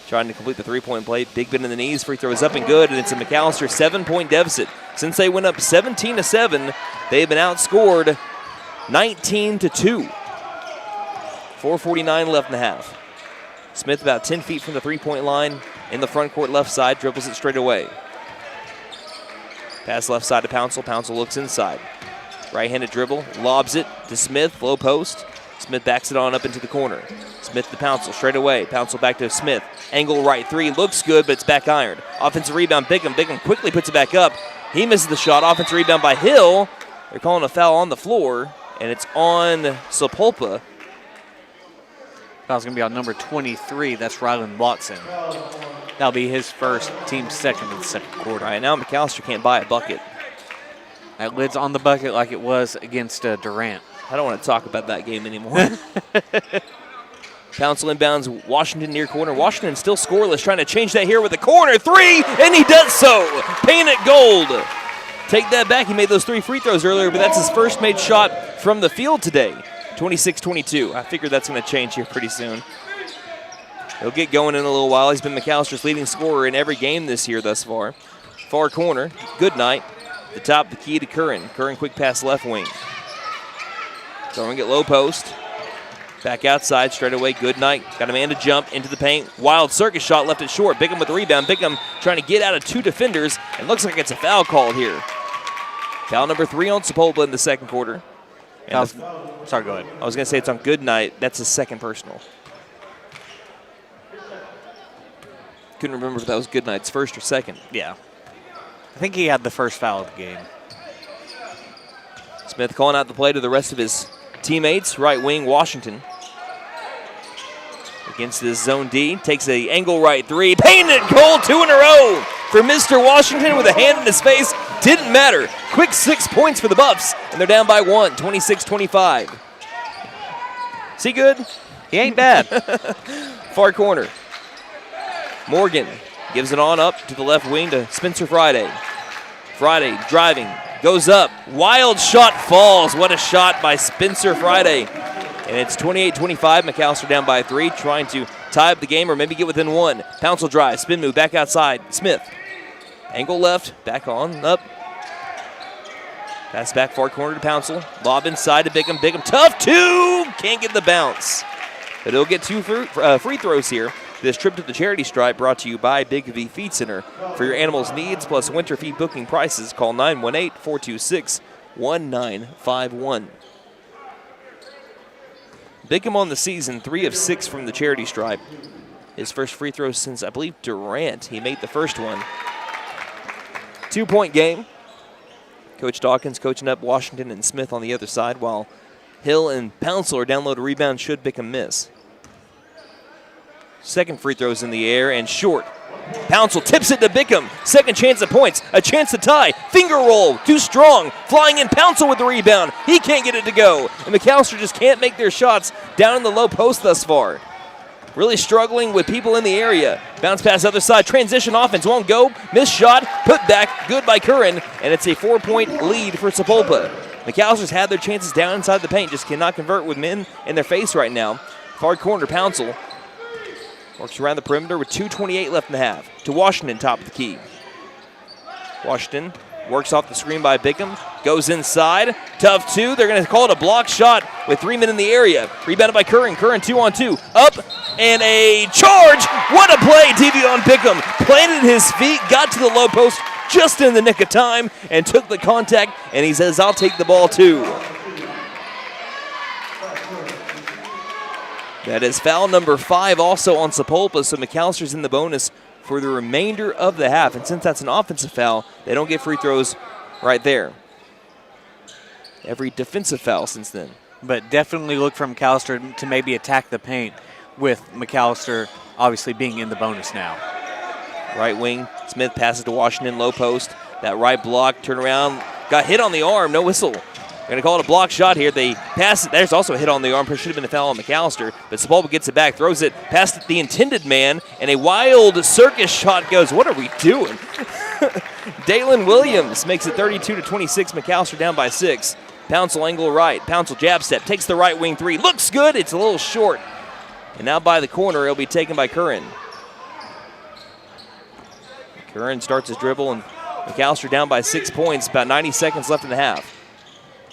S1: Trying to complete the 3-point play. Big bend in the knees. Free throw is up and good, and it's a McAlester 7-point deficit. Since they went up 17-7, they've been outscored 19-2. 4:49 left in the half. Smith about 10 feet from the 3-point line in the front court left side, dribbles it straight away. Pass left side to Pouncil. Pouncil looks inside. Right-handed dribble, lobs it to Smith, low post. Smith backs it on up into the corner. Smith to Pouncil, straight away. Pouncil back to Smith. Angle right 3, looks good, but it's back ironed. Offensive rebound, Bickham. Bickham quickly puts it back up. He misses the shot. Offensive rebound by Hill. They're calling a foul on the floor, and it's on Sapulpa.
S2: Foul's going to be on number 23. That's Rylan Watson. That'll be his first, team second in the second quarter.
S1: All right, now McAlester can't buy a bucket.
S2: That lid's on the bucket like it was against Durant.
S1: I don't want to talk about that game anymore. Pouncil inbounds, Washington near corner. Washington still scoreless, trying to change that here with a corner 3, and he does so. Paint it gold. Take that back. He made those 3 free throws earlier, but that's his first made shot from the field today. 26-22. I figured that's going to change here pretty soon. He'll get going in a little while. He's been McAlster's leading scorer in every game this year thus far. Far corner, good night. The top of the key to Curran. Curran quick pass left wing. Throwing it low post. Back outside, straight away, good night. Got a man to jump into the paint. Wild circus shot, left it short. Bickham with the rebound. Bickham trying to get out of 2 defenders. And looks like it's a foul called here. Foul number 3 on Sapulpa in the second quarter.
S2: Sorry, go ahead.
S1: I was going to say it's on good night. That's his second personal. Couldn't remember if that was good night's first or second.
S2: Yeah. I think he had the first foul of the game.
S1: Smith calling out the play to the rest of his teammates. Right wing, Washington. Against this zone D. Takes a angle right three. Painted goal, 2 in a row for Mr. Washington with a hand in his face. Didn't matter. Quick 6 points for the Buffs, and they're down by 1, 26-25. Is he good?
S2: He ain't bad.
S1: Far corner. Morgan gives it on up to the left wing to Spencer Friday. Friday driving, goes up. Wild shot falls. What a shot by Spencer Friday. And it's 28-25. McAlester down by 3, trying to tie up the game or maybe get within 1. Pouncil drive, spin move, back outside. Smith. Angle left, back on, up. Pass back far corner to Pouncil. Lob inside to Bickham. Bickham, tough 2! Can't get the bounce. But he'll get 2 free throws here. This trip to the charity stripe brought to you by Big V Feed Center. For your animals' needs plus winter feed booking prices, call 918-426-1951. Bickham on the season, 3 of 6 from the charity stripe. His first free throw since, I believe, Durant. He made the first one. 2-point game. Coach Dawkins coaching up Washington and Smith on the other side, while Hill and Pouncil are down low to rebound should Bickham miss. Second free throw's in the air and short. Pouncil tips it to Bickham. Second chance at points. A chance to tie. Finger roll. Too strong. Flying in Pouncil with the rebound. He can't get it to go. And McAlester just can't make their shots down in the low post thus far. Really struggling with people in the area. Bounce pass other side. Transition offense. Won't go. Missed shot. Put back. Good by Curran. And it's a 4-point lead for Sapulpa. McAlster's had their chances down inside the paint. Just cannot convert with men in their face right now. Far corner. Pouncil works around the perimeter with 2:28 left in the half. To Washington, top of the key. Washington works off the screen by Bickham. Goes inside. Tough 2. They're going to call it a block shot with 3 men in the area. Rebounded by Curran. Curran 2-on-2. Up and a charge. What a play. Devion Bickham planted his feet, got to the low post just in the nick of time, and took the contact. And he says, I'll take the ball too. That is foul number 5 also on Sapulpa, so McAlster's in the bonus for the remainder of the half. And since that's an offensive foul, they don't get free throws right there. Every defensive foul since then.
S2: But definitely look for McAlester to maybe attack the paint with McAlester obviously being in the bonus now.
S1: Right wing, Smith passes to Washington, low post. That right block, turn around, got hit on the arm, no whistle. They're going to call it a block shot here. They pass it. There's also a hit on the arm. Should have been a foul on McAlester. But Sapulpa gets it back, throws it past the intended man, and a wild circus shot goes. What are we doing? Dalen Williams makes it 32-26. McAlester down by 6. Pouncil angle right. Pouncil jab step. Takes the right wing 3. Looks good. It's a little short. And now by the corner, it'll be taken by Curran. Curran starts his dribble, and McAlester down by 6 points. About 90 seconds left in the half.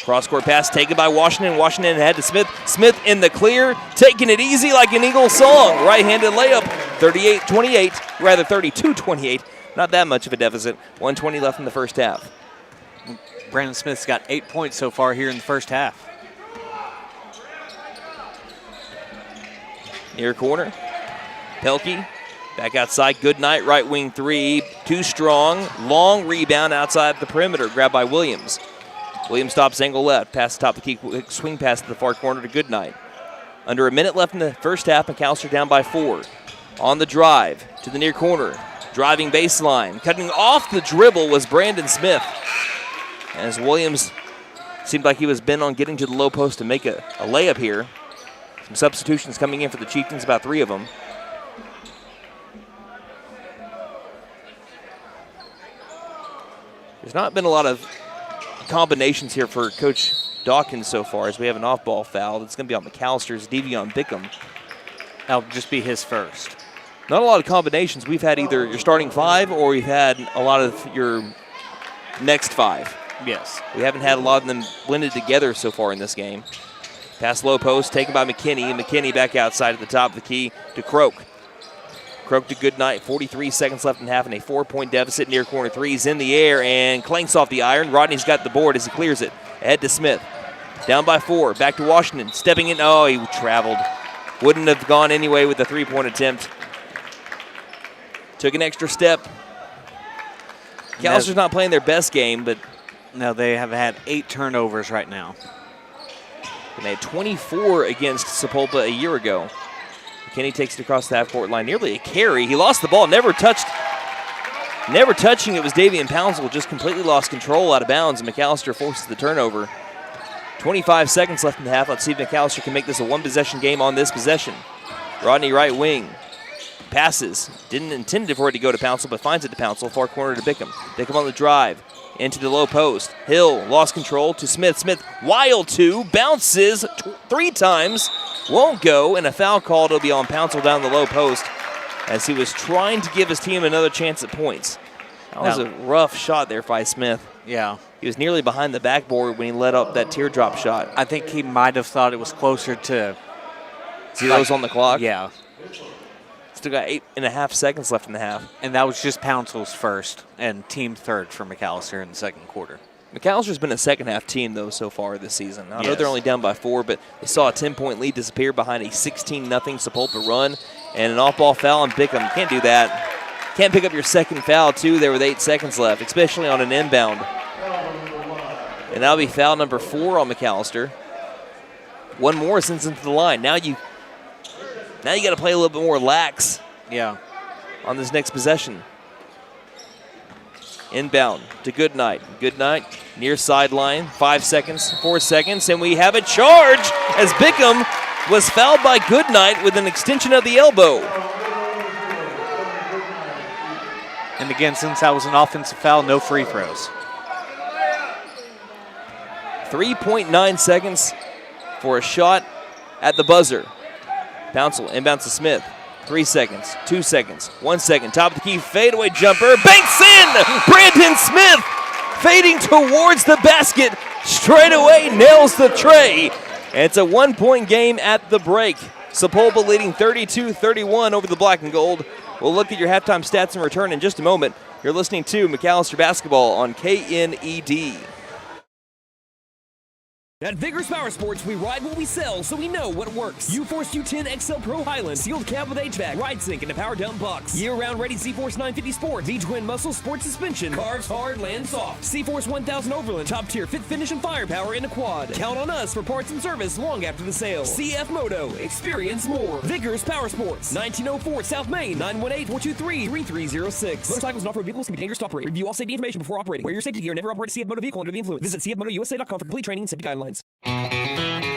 S1: Cross-court pass taken by Washington. Washington ahead to Smith. Smith in the clear, taking it easy like an Eagle song. Right-handed layup, 38-28, rather 32-28. Not that much of a deficit. 1:20 left in the first half.
S2: Brandon Smith's got 8 points so far here in the first half.
S1: Near corner, Pelkey back outside. Good night, right wing 3. Too strong. Long rebound outside the perimeter, grabbed by Williams. Williams stops angle left, pass the top of the key, swing pass to the far corner to Goodnight. Under a minute left in the first half, McAlester down by 4. On the drive to the near corner, driving baseline. Cutting off the dribble was Brandon Smith. As Williams seemed like he was bent on getting to the low post to make a layup here. Some substitutions coming in for the Chieftains, about 3 of them. There's not been a lot of combinations here for Coach Dawkins so far, as we have an off-ball foul that's going to be on McAlster's Devion Bickham.
S2: That'll just be his first.
S1: Not a lot of combinations. We've had either your starting 5 or we've had a lot of your next 5.
S2: Yes.
S1: We haven't had a lot of them blended together so far in this game. Pass low post taken by McKinney. McKinney back outside at the top of the key to Croak. Croak to Goodnight. 43 seconds left in half and a 4-point deficit. Near corner 3's in the air and clanks off the iron. Rodney's got the board as he clears it. Ahead to Smith. Down by 4. Back to Washington. Stepping in. Oh, he traveled. Wouldn't have gone anyway with the 3-point attempt. Took an extra step. McAlster's not playing their best game, but
S2: no, they have had 8 turnovers right now.
S1: And they had 24 against Sapulpa a year ago. McKinney takes it across the half-court line, nearly a carry. He lost the ball, never touching. It was Davian Pouncil, just completely lost control out of bounds, and McAlester forces the turnover. 25 seconds left in the half. Let's see if McAlester can make this a one-possession game on this possession. Rodney right wing. Passes. Didn't intend for it to go to Pouncil, but finds it to Pouncil. Far corner to Bickham. Bickham on the drive. Into the low post. Hill lost control to Smith. Smith wild two. Bounces 3 times. Won't go. And a foul call will be on Pouncil down the low post as he was trying to give his team another chance at points. That was a rough shot there by Smith.
S2: Yeah.
S1: He was nearly behind the backboard when he let up that teardrop shot.
S2: I think he might have thought it was closer to...
S1: See those on the clock?
S2: Yeah.
S1: Still got 8.5 seconds left in the half.
S2: And that was just Pouncil's first and team third for McAlester in the second quarter.
S1: McAllister's been a second-half team, though, so far this season. I know they're only down by 4, but they saw a 10-point lead disappear behind a 16-0 Sapulpa run and an off-ball foul on Bickham. Can't do that. Can't pick up your second foul, too, there with 8 seconds left, especially on an inbound. And that'll be foul number 4 on McAlester. One more sends into the line. Now you got to play a little bit more lax.
S2: Yeah.
S1: On this next possession. Inbound to Goodnight. Goodnight near sideline. 5 seconds, 4 seconds, and we have a charge as Bickham was fouled by Goodnight with an extension of the elbow.
S2: And again, since that was an offensive foul, no free throws.
S1: 3.9 seconds for a shot at the buzzer. Pouncil inbounds to Smith. 3 seconds, 2 seconds, 1 second. Top of the key, fadeaway jumper. Banks in! Brandon Smith fading towards the basket. Straight away nails the tray. And it's a 1-point game at the break. Sapulpa leading 32-31 over the Black and Gold. We'll look at your halftime stats and return in just a moment. You're listening to McAlester Basketball on KNED.
S4: At Vigorous Power Sports, we ride what we sell, so we know what works. U-Force U10 XL Pro Highland, sealed cab with HVAC, ride sync, and a power dump box. Year-round ready C-Force 950 Sport, V-Twin Muscle Sport Suspension, carves hard, lands soft. C-Force 1000 Overland, top tier fit finish and firepower in a quad. Count on us for parts and service long after the sale. CF Moto, experience more. Vigorous Power Sports, 1904 South Main, 918-423-3306. Motorcycles and off-road vehicles can be dangerous to operate. Review all safety information before operating. Wear your safety gear and never operate a CF Moto vehicle under the influence. Visit cfmotousa.com for complete training and safety guidelines.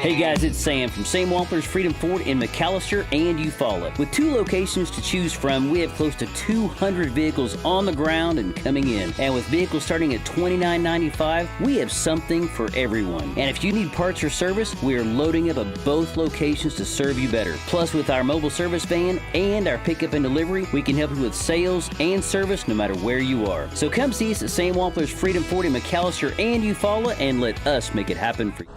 S9: Hey guys, it's Sam from Sam Wampler's Freedom Ford in McAlester and Eufaula. With 2 locations to choose from, we have close to 200 vehicles on the ground and coming in. And with vehicles starting at $29.95, we have something for everyone. And if you need parts or service, we are loading up at both locations to serve you better. Plus, with our mobile service van and our pickup and delivery, we can help you with sales and service no matter where you are. So come see us at Sam Wampler's Freedom Ford in McAlester and Eufaula and let us make it happen for you.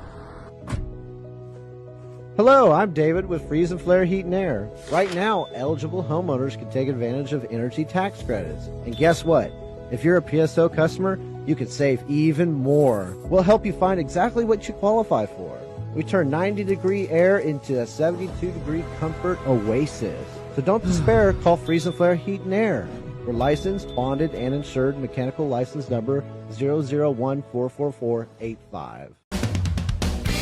S10: Hello, I'm David with Freeze and Flare Heat and Air. Right now, eligible homeowners can take advantage of energy tax credits. And guess what? If you're a PSO customer, you can save even more. We'll help you find exactly what you qualify for. We turn 90-degree air into a 72-degree comfort oasis. So don't despair, call Freeze and Flare Heat and Air. We're licensed, bonded, and insured. Mechanical license number 001-44485.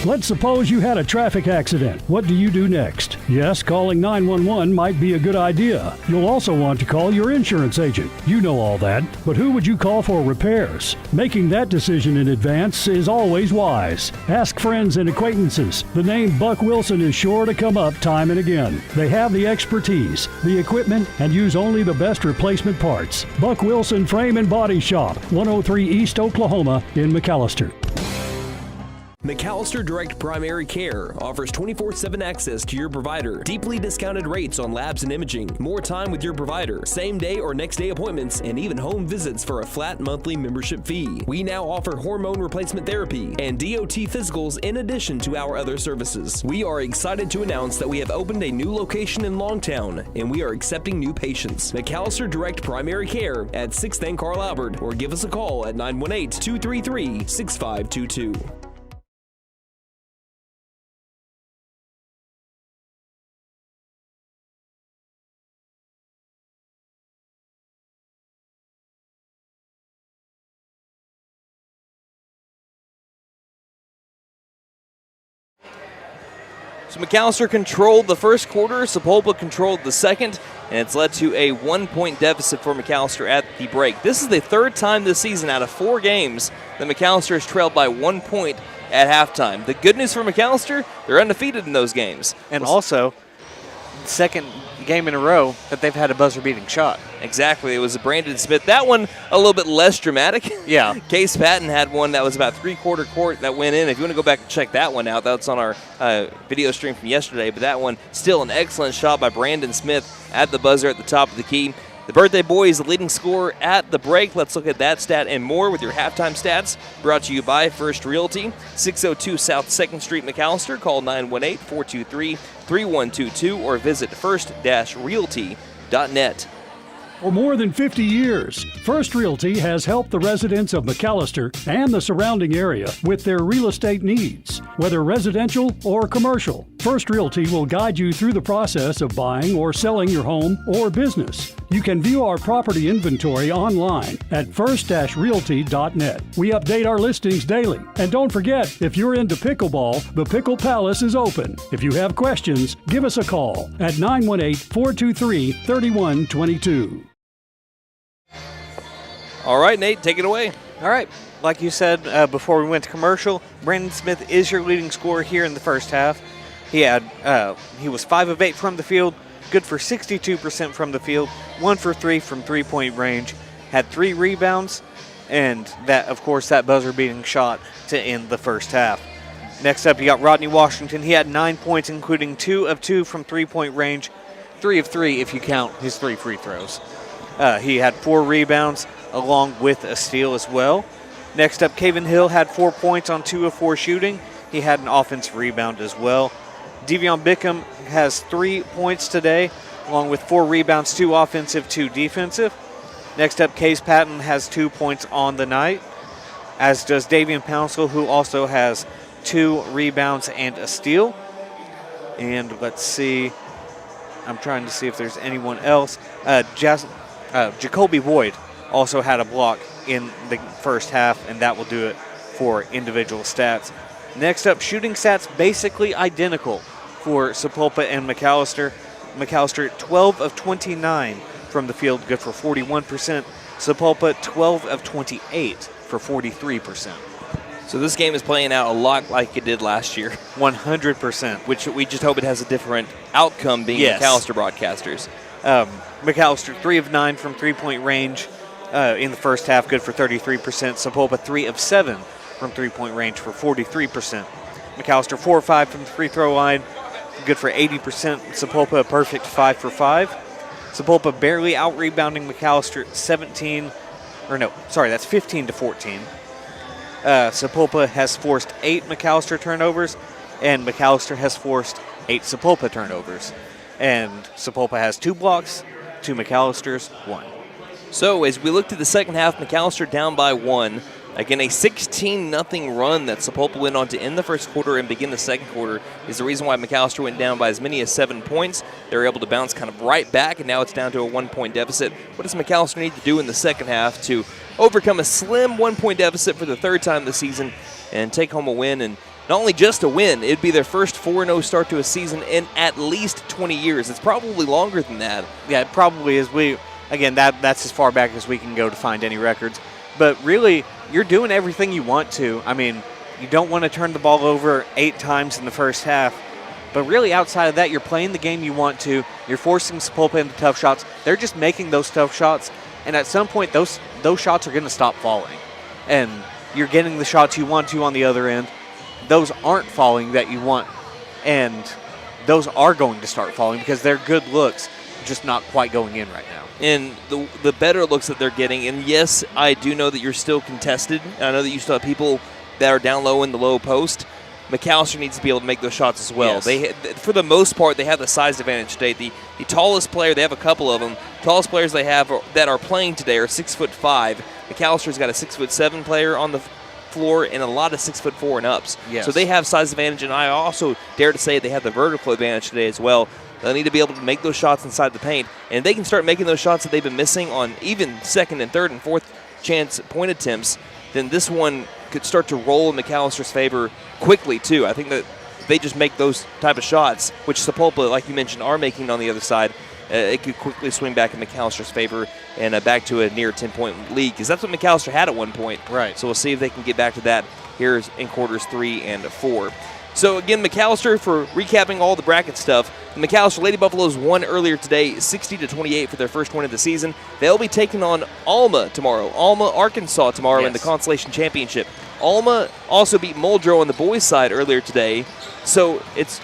S3: Let's suppose you had a traffic accident. What do you do next? Yes, calling 911 might be a good idea. You'll also want to call your insurance agent. You know all that, but who would you call for repairs? Making that decision in advance is always wise. Ask friends and acquaintances. The name Buck Wilson is sure to come up time and again. They have the expertise, the equipment, and use only the best replacement parts. Buck Wilson Frame and Body Shop, 103 East Oklahoma in McAlester.
S4: McAlester Direct Primary Care offers 24/7 access to your provider, deeply discounted rates on labs and imaging, more time with your provider, same day or next day appointments, and even home visits for a flat monthly membership fee. We now offer hormone replacement therapy and DOT physicals in addition to our other services. We are excited to announce that we have opened a new location in Longtown, and we are accepting new patients. McAlester Direct Primary Care at 6th and Carl Albert, or give us a call at 918-233-6522.
S1: So McAlester controlled the first quarter, Sapulpa controlled the second, and it's led to a 1-point deficit for McAlester at the break. This is the third time this season out of 4 games that McAlester has trailed by 1 point at halftime. The good news for McAlester, they're undefeated in those games.
S2: And also, second game in a row that they've had a buzzer-beating shot.
S1: Exactly. It was Brandon Smith. That one a little bit less dramatic.
S2: Yeah.
S1: Case Patton had one that was about three-quarter court that went in. If you want to go back and check that one out, that's on our video stream from yesterday. But that one, still an excellent shot by Brandon Smith at the buzzer at the top of the key. The Birthday Boy is the leading scorer at the break. Let's look at that stat and more with your halftime stats. Brought to you by First Realty, 602 South 2nd Street, McAlester. Call 918-423-3122 or visit first-realty.net.
S3: For more than 50 years, First Realty has helped the residents of McAlester and the surrounding area with their real estate needs, whether residential or commercial. First Realty will guide you through the process of buying or selling your home or business. You can view our property inventory online at first-realty.net. We update our listings daily. And don't forget, if you're into pickleball, the Pickle Palace is open. If you have questions, give us a call at 918-423-3122.
S1: All right, Nate, take it away.
S2: All right. Like you said before we went to commercial, Brandon Smith is your leading scorer here in the first half. He was 5 of 8 from the field, good for 62% from the field, 1 for 3 from three-point range, had 3 rebounds, and that, of course, that buzzer-beating shot to end the first half. Next up, you got Rodney Washington. He had 9 points, including 2 of 2 from three-point range, 3 of 3 if you count his 3 free throws. He had 4 rebounds, along with a steal as well. Next up, Caven Hill had 4 points on 2 of 4 shooting. He had an offensive rebound as well. Devion Bickham has 3 points today, along with 4 rebounds, 2 offensive, 2 defensive. Next up, Case Patton has 2 points on the night, as does Davian Pouncil, who also has 2 rebounds and a steal. And let's see, I'm trying to see if there's anyone else. Jacoby Boyd also had a block in the first half, and that will do it for individual stats. Next up, shooting stats basically identical for Sapulpa and McAlester. McAlester 12 of 29 from the field, good for 41%. Sapulpa 12 of 28 for 43%.
S1: So this game is playing out a lot like it did last year.
S2: 100%.
S1: Which we just hope it has a different outcome being McAlester broadcasters.
S2: McAlester 3 of 9 from three-point range in the first half, good for 33%. Sapulpa 3 of 7 from three-point range for 43%. McAlester 4 of 5 from the free throw line, good for 80%. Sapulpa a perfect 5 for 5. Sapulpa barely out-rebounding McAlester 15 to 14. Sapulpa has forced 8 McAlester turnovers, and McAlester has forced 8 Sapulpa turnovers. And Sapulpa has 2 blocks, 2 McAllister's 1.
S1: So as we look to the second half, McAlester down by 1. Again, a 16-0 run that Sapulpa went on to end the first quarter and begin the second quarter is the reason why McAlester went down by as many as 7 points. They were able to bounce kind of right back, and now it's down to a 1-point deficit. What does McAlester need to do in the second half to overcome a slim 1-point deficit for the third time this season and take home a win? And not only just a win, it'd be their first 4-0 start to a season in at least 20 years. It's probably longer than that.
S2: Yeah, it probably is. That's as far back as we can go to find any records. But really, you're doing everything you want to. I mean, you don't want to turn the ball over 8 times in the first half. But really, outside of that, you're playing the game you want to. You're forcing Sapulpa into tough shots. They're just making those tough shots. And at some point, those shots are going to stop falling. And you're getting the shots you want to on the other end. Those aren't falling that you want. And those are going to start falling because they're good looks, just not quite going in right now.
S1: And the better looks that they're getting, and yes, I do know that you're still contested. I know that you still have people that are down low in the low post. McAlester needs to be able to make those shots as well.
S2: Yes.
S1: For the most part, they have the size advantage today. The tallest player, they have a couple of them. Tallest players they have that are playing today are 6'5". McAllister's got a 6'7" player on the floor and a lot of 6'4" and ups.
S2: Yes.
S1: So they have size advantage, and I also dare to say they have the vertical advantage today as well. They'll need to be able to make those shots inside the paint, and they can start making those shots that they've been missing on even second and third and fourth chance point attempts. Then this one could start to roll in McAllister's favor quickly too. I think that if they just make those type of shots, which Sapulpa, like you mentioned, are making on the other side, it could quickly swing back in McAllister's favor and back to a near 10-point lead, because that's what McAlester had at one point.
S2: Right.
S1: So we'll see if they can get back to that here in quarters 3 and 4. So again, McAlester, for recapping all the bracket stuff, the McAlester Lady Buffaloes won earlier today, 60-28 for their first win of the season. They'll be taking on Alma tomorrow. Alma, Arkansas tomorrow in the Consolation Championship. Alma also beat Muldrow on the boys' side earlier today. So it's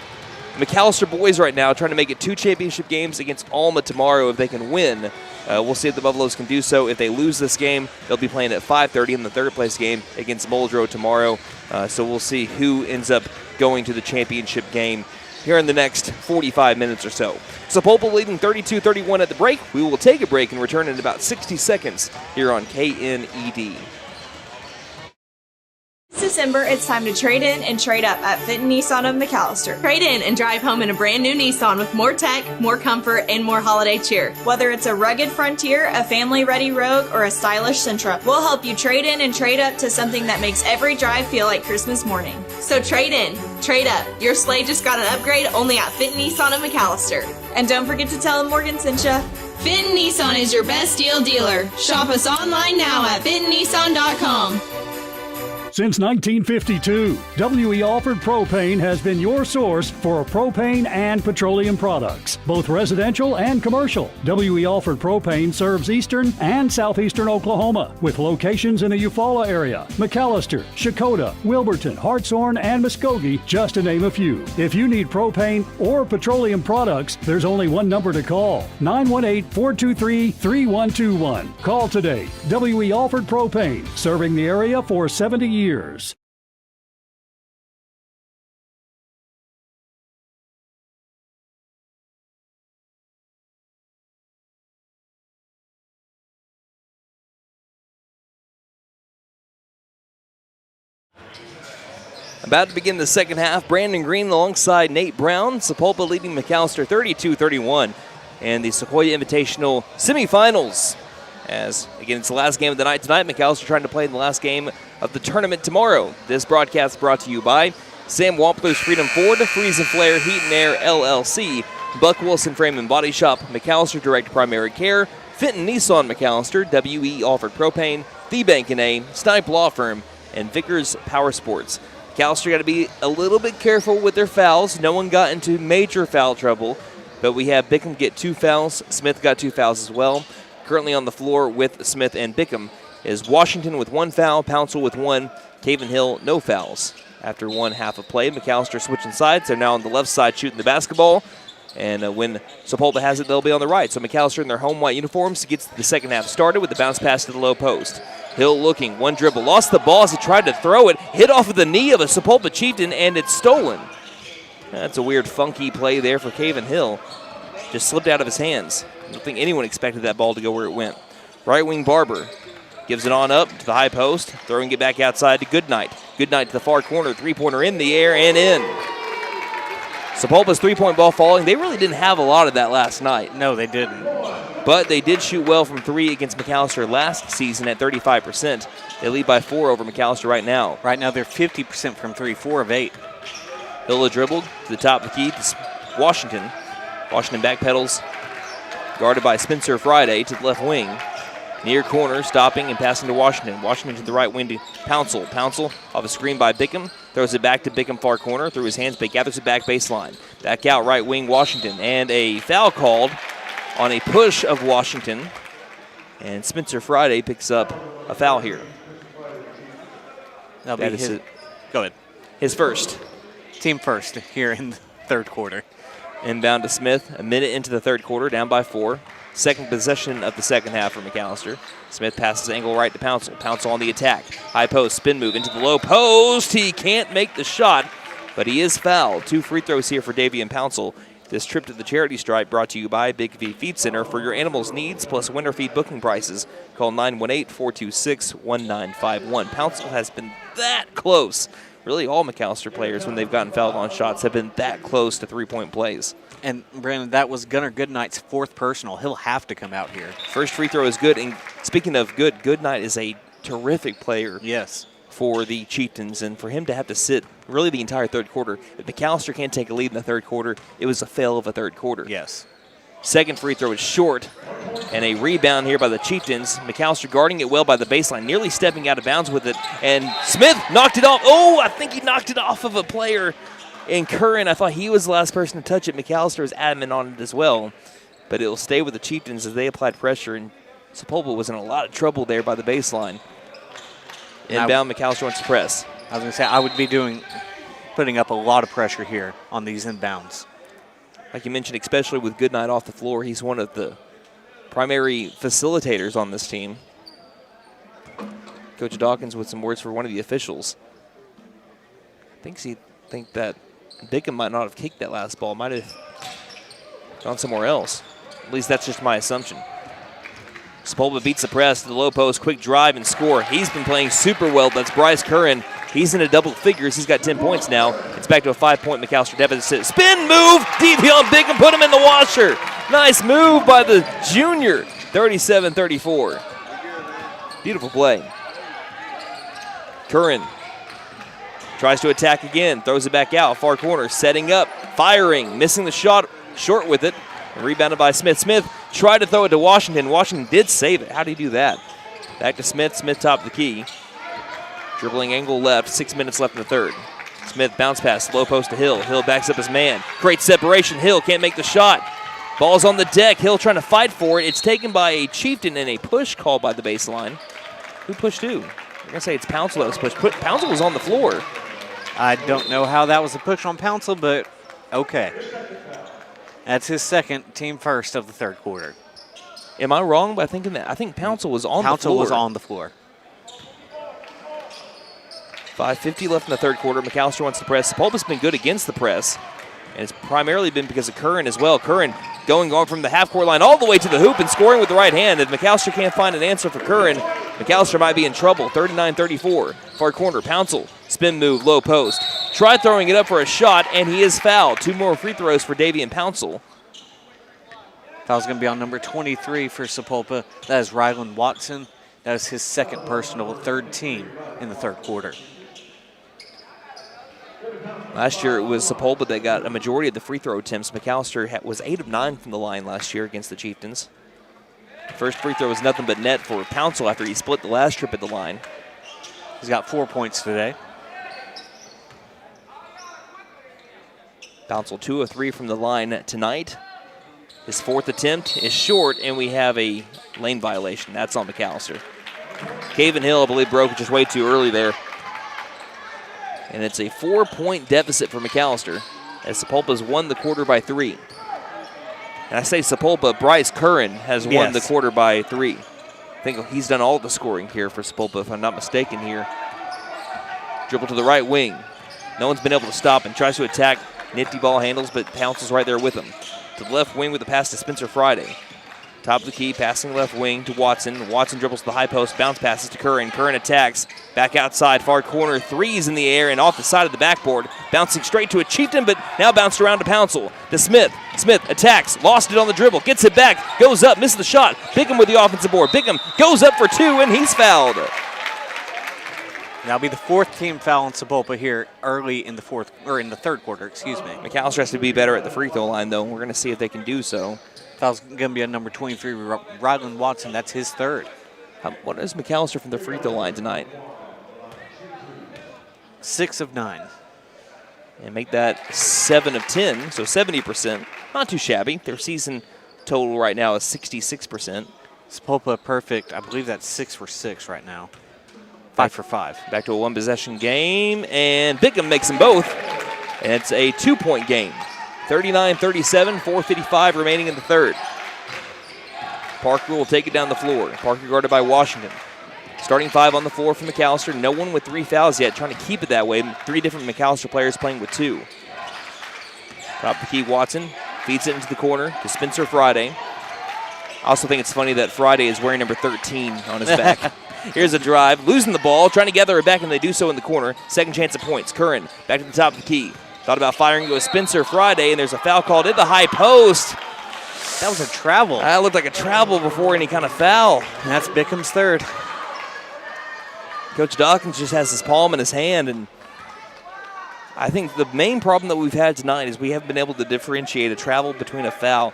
S1: McAlester boys right now trying to make it 2 championship games against Alma tomorrow if they can win. We'll see if the Buffaloes can do so. If they lose this game, they'll be playing at 5:30 in the third-place game against Muldrow tomorrow. So we'll see who ends up going to the championship game here in the next 45 minutes or so. Sapulpa leading 32-31 at the break. We will take a break and return in about 60 seconds here on KNED.
S5: This December, it's time to trade in and trade up at Fenton Nissan of McAlester. Trade in and drive home in a brand new Nissan with more tech, more comfort, and more holiday cheer. Whether it's a rugged Frontier, a family-ready Rogue, or a stylish Sentra, we'll help you trade in and trade up to something that makes every drive feel like Christmas morning. So trade in, trade up. Your sleigh just got an upgrade only at Fenton Nissan of McAlester. And don't forget to tell them Morgan sent ya.
S6: Fenton Nissan is your best deal dealer. Shop us online now at fentonnissan.com.
S3: Since 1952, W.E. Alford Propane has been your source for propane and petroleum products, both residential and commercial. W.E. Alford Propane serves eastern and southeastern Oklahoma, with locations in the Eufaula area, McAlester, Shakota, Wilburton, Hartshorn, and Muskogee, just to name a few. If you need propane or petroleum products, there's only one number to call, 918-423-3121. Call today. W.E. Alford Propane, serving the area for 70 years.
S1: About to begin the second half, Brandon Green alongside Nate Brown. Sapulpa leading McAlester 32-31. And the Sequoyah Invitational Semifinals. As, again, it's the last game of the night tonight. McAlester trying to play in the last game of the tournament tomorrow. This broadcast brought to you by Sam Wampler's Freedom Ford, Freeze and Flare Heat and Air LLC, Buck Wilson Frame and Body Shop, McAlester Direct Primary Care, Fenton Nissan McAlester, W.E. Alford Propane, The Bank & A, Snipe Law Firm, and Vickers Power Sports. McAlester got to be a little bit careful with their fouls. No one got into major foul trouble, but we have Bickham get 2 fouls. Smith got 2 fouls as well. Currently on the floor with Smith and Bickham is Washington with 1 foul, Pouncil with 1, Caven Hill no fouls. After 1 half of play, McAlester switching sides. They're now on the left side shooting the basketball. And when Sapulpa has it, they'll be on the right. So McAlester in their home white uniforms gets the second half started with the bounce pass to the low post. Hill looking, 1 dribble, lost the ball as he tried to throw it, hit off of the knee of a Sapulpa Chieftain, and it's stolen. That's a weird, funky play there for Caven Hill. Just slipped out of his hands. I don't think anyone expected that ball to go where it went. Right wing Barber gives it on up to the high post, throwing it back outside to Goodnight. Goodnight to the far corner, 3-pointer in the air and in. Sapulpa's 3-point ball falling. They really didn't have a lot of that last night.
S2: No, they didn't.
S1: But they did shoot well from 3 against McAlester last season at 35%. They lead by 4 over McAlester right now.
S2: Right now they're 50% from 3, 4 of 8.
S1: Hilla dribbled to the top of the key to Washington. Washington backpedals, guarded by Spencer Friday to the left wing. Near corner, stopping and passing to Washington. Washington to the right wing to Pouncil. Pouncil off a screen by Bickham. Throws it back to Bickham far corner. Through his hands, but gathers it back baseline. Back out right wing Washington. And a foul called on a push of Washington. And Spencer Friday picks up a foul here.
S2: That'll be his, go ahead.
S1: His first.
S2: Team first here in the third quarter.
S1: Inbound to Smith, a minute into the third quarter, down by 4. Second possession of the second half for McAlester. Smith passes angle right to Pouncil. Pouncil on the attack. High post, spin move into the low post. He can't make the shot, but he is fouled. 2 free throws here for Davian Pouncil. This trip to the charity stripe brought to you by Big V Feed Center. For your animals' needs plus winter feed booking prices, call 918-426-1951. Pouncil has been that close. Really, all McAlester players, when they've gotten fouled on shots, have been that close to 3-point plays.
S2: And, Brandon, that was Gunnar Goodnight's 4th personal. He'll have to come out here.
S1: First free throw is good. And speaking of good, Goodnight is a terrific player.
S2: Yes.
S1: for the Chieftains, and for him to have to sit really the entire third quarter. If McAlester can't take a lead in the third quarter, it was a fail of a third quarter.
S2: Yes.
S1: Second free throw is short, and a rebound here by the Chieftains. McAlester guarding it well by the baseline, nearly stepping out of bounds with it, and Smith knocked it off. Oh, I think he knocked it off of a player in Curran. I thought he was the last person to touch it. McAlester was adamant on it as well, but it will stay with the Chieftains as they applied pressure, and Sapulpa was in a lot of trouble there by the baseline. Inbound, McAlester wants to press.
S2: I was going to say, I would be putting up a lot of pressure here on these inbounds.
S1: Like you mentioned, especially with Goodnight off the floor, he's one of the primary facilitators on this team. Coach Dawkins with some words for one of the officials. Think that Bickham might not have kicked that last ball, might have gone somewhere else. At least that's just my assumption. Sapulpa beats the press to the low post, quick drive and score. He's been playing super well. That's Bryce Curran. He's into double figures. He's got 10 points now. It's back to a 5-point McAlester deficit. Spin move, deep on Bickham, put him in the washer. Nice move by the junior, 37-34. Beautiful play. Curran tries to attack again, throws it back out, far corner, setting up, firing, missing the shot, short with it. Rebounded by Smith. Smith tried to throw it to Washington. Washington did save it. How did he do that? Back to Smith. Smith top of the key. Dribbling angle left. 6 minutes left in the third. Smith bounce pass. Low post to Hill. Hill backs up his man. Great separation. Hill can't make the shot. Ball's on the deck. Hill trying to fight for it. It's taken by a Chieftain and a push call by the baseline. Who pushed who? I'm going to say it's Pouncil that was pushed. Pouncil was on the floor.
S2: I don't know how that was a push on Pouncil, but okay. That's his second, team first of the third quarter.
S1: Am I wrong by thinking that? I think Pouncil was on the floor.
S2: Pouncil was on the floor.
S1: 5:50 left in the third quarter. McAlester wants to press. Sapulpa's been good against the press, and it's primarily been because of Curran as well. Curran going on from the half-court line all the way to the hoop and scoring with the right hand. If McAlester can't find an answer for Curran, McAlester might be in trouble. 39-34. Far corner, Pouncil. Spin move, low post. Tried throwing it up for a shot, and he is fouled. 2 more free throws for Davian Pouncil.
S2: Foul's going to be on number 23 for Sapulpa. That is Ryland Watson. That is his second personal, third team in the third quarter.
S1: Last year it was Sapulpa that got a majority of the free throw attempts. McAlester was 8 of 9 from the line last year against the Chieftains. First free throw was nothing but net for Pouncil after he split the last trip at the line.
S2: He's got 4 points today.
S1: Pouncil 2 of 3 from the line tonight. His fourth attempt is short, and we have a lane violation. That's on McAlester. Caven Hill, I believe, broke it just way too early there. And it's a 4-point deficit for McAlester as Sapulpa's won the quarter by 3. And I say Sapulpa, Bryce Curran has won the quarter by 3. I think he's done all the scoring here for Sapulpa, if I'm not mistaken here. Dribble to the right wing. No one's been able to stop and tries to attack. Nifty ball handles, but Pouncil's right there with him. To the left wing with the pass to Spencer Friday. Top of the key, passing left wing to Watson. Watson dribbles to the high post, bounce passes to Curran. Curran attacks, back outside, far corner, threes in the air and off the side of the backboard. Bouncing straight to a Chieftain, but now bounced around to Pouncil. To Smith. Smith attacks, lost it on the dribble, gets it back, goes up, misses the shot. Bickham with the offensive board. Bickham goes up for 2, and he's fouled.
S2: That'll be the 4th team foul on Sapulpa here early in the third quarter, excuse me.
S1: McAlester has to be better at the free throw line, though. We're going to see if they can do so.
S2: Foul's going to be on number 23, Ryland Watson. That's his third.
S1: What is McAlester from the free throw line tonight?
S2: 6 of 9.
S1: And make that 7 of 10, so 70%. Not too shabby. Their season total right now is 66%.
S2: Sapulpa perfect. I believe that's 6 for 6 right now. 5 for 5.
S1: Back to a 1-possession game, and Bickham makes them both. And it's a 2-point game. 39-37, 4:55 remaining in the third. Parker will take it down the floor. Parker guarded by Washington. Starting 5 on the floor for McAlester. No one with 3 fouls yet, trying to keep it that way. 3 different McAlester players playing with 2. Top of the key, Watson feeds it into the corner to Spencer Friday. I also think it's funny that Friday is wearing number 13 on his back. Here's a drive, losing the ball, trying to gather it back, and they do so in the corner. Second chance at points. Curran back to the top of the key. Thought about firing to Spencer Friday, and there's a foul called at the high post.
S2: That was a travel.
S1: That looked like a travel before any kind of foul.
S2: And that's Bickham's third.
S1: Coach Dawkins just has his palm in his hand, and I think the main problem that we've had tonight is we haven't been able to differentiate a travel between a foul.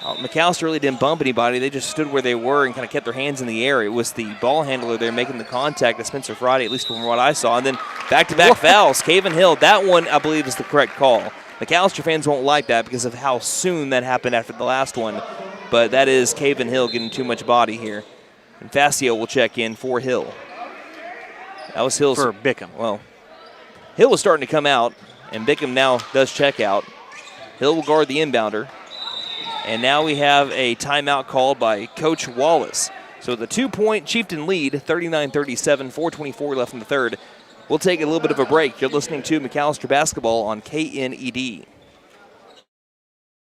S1: McAlester really didn't bump anybody. They just stood where they were and kind of kept their hands in the air. It was the ball handler there making the contact at Spencer Friday, at least from what I saw. And then back-to-back fouls. Caven Hill, that one I believe is the correct call. McAlester fans won't like that because of how soon that happened after the last one. But that is Caven Hill getting too much body here. And Facio will check in for Hill. That was Hill's.
S2: For Bickham.
S1: Well, Hill was starting to come out, and Bickham now does check out. Hill will guard the inbounder. And now we have a timeout called by Coach Wallace. So the 2-point Chieftain lead, 39-37, 4:24 left in the third. We'll take a little bit of a break. You're listening to McAlester Basketball on KNED.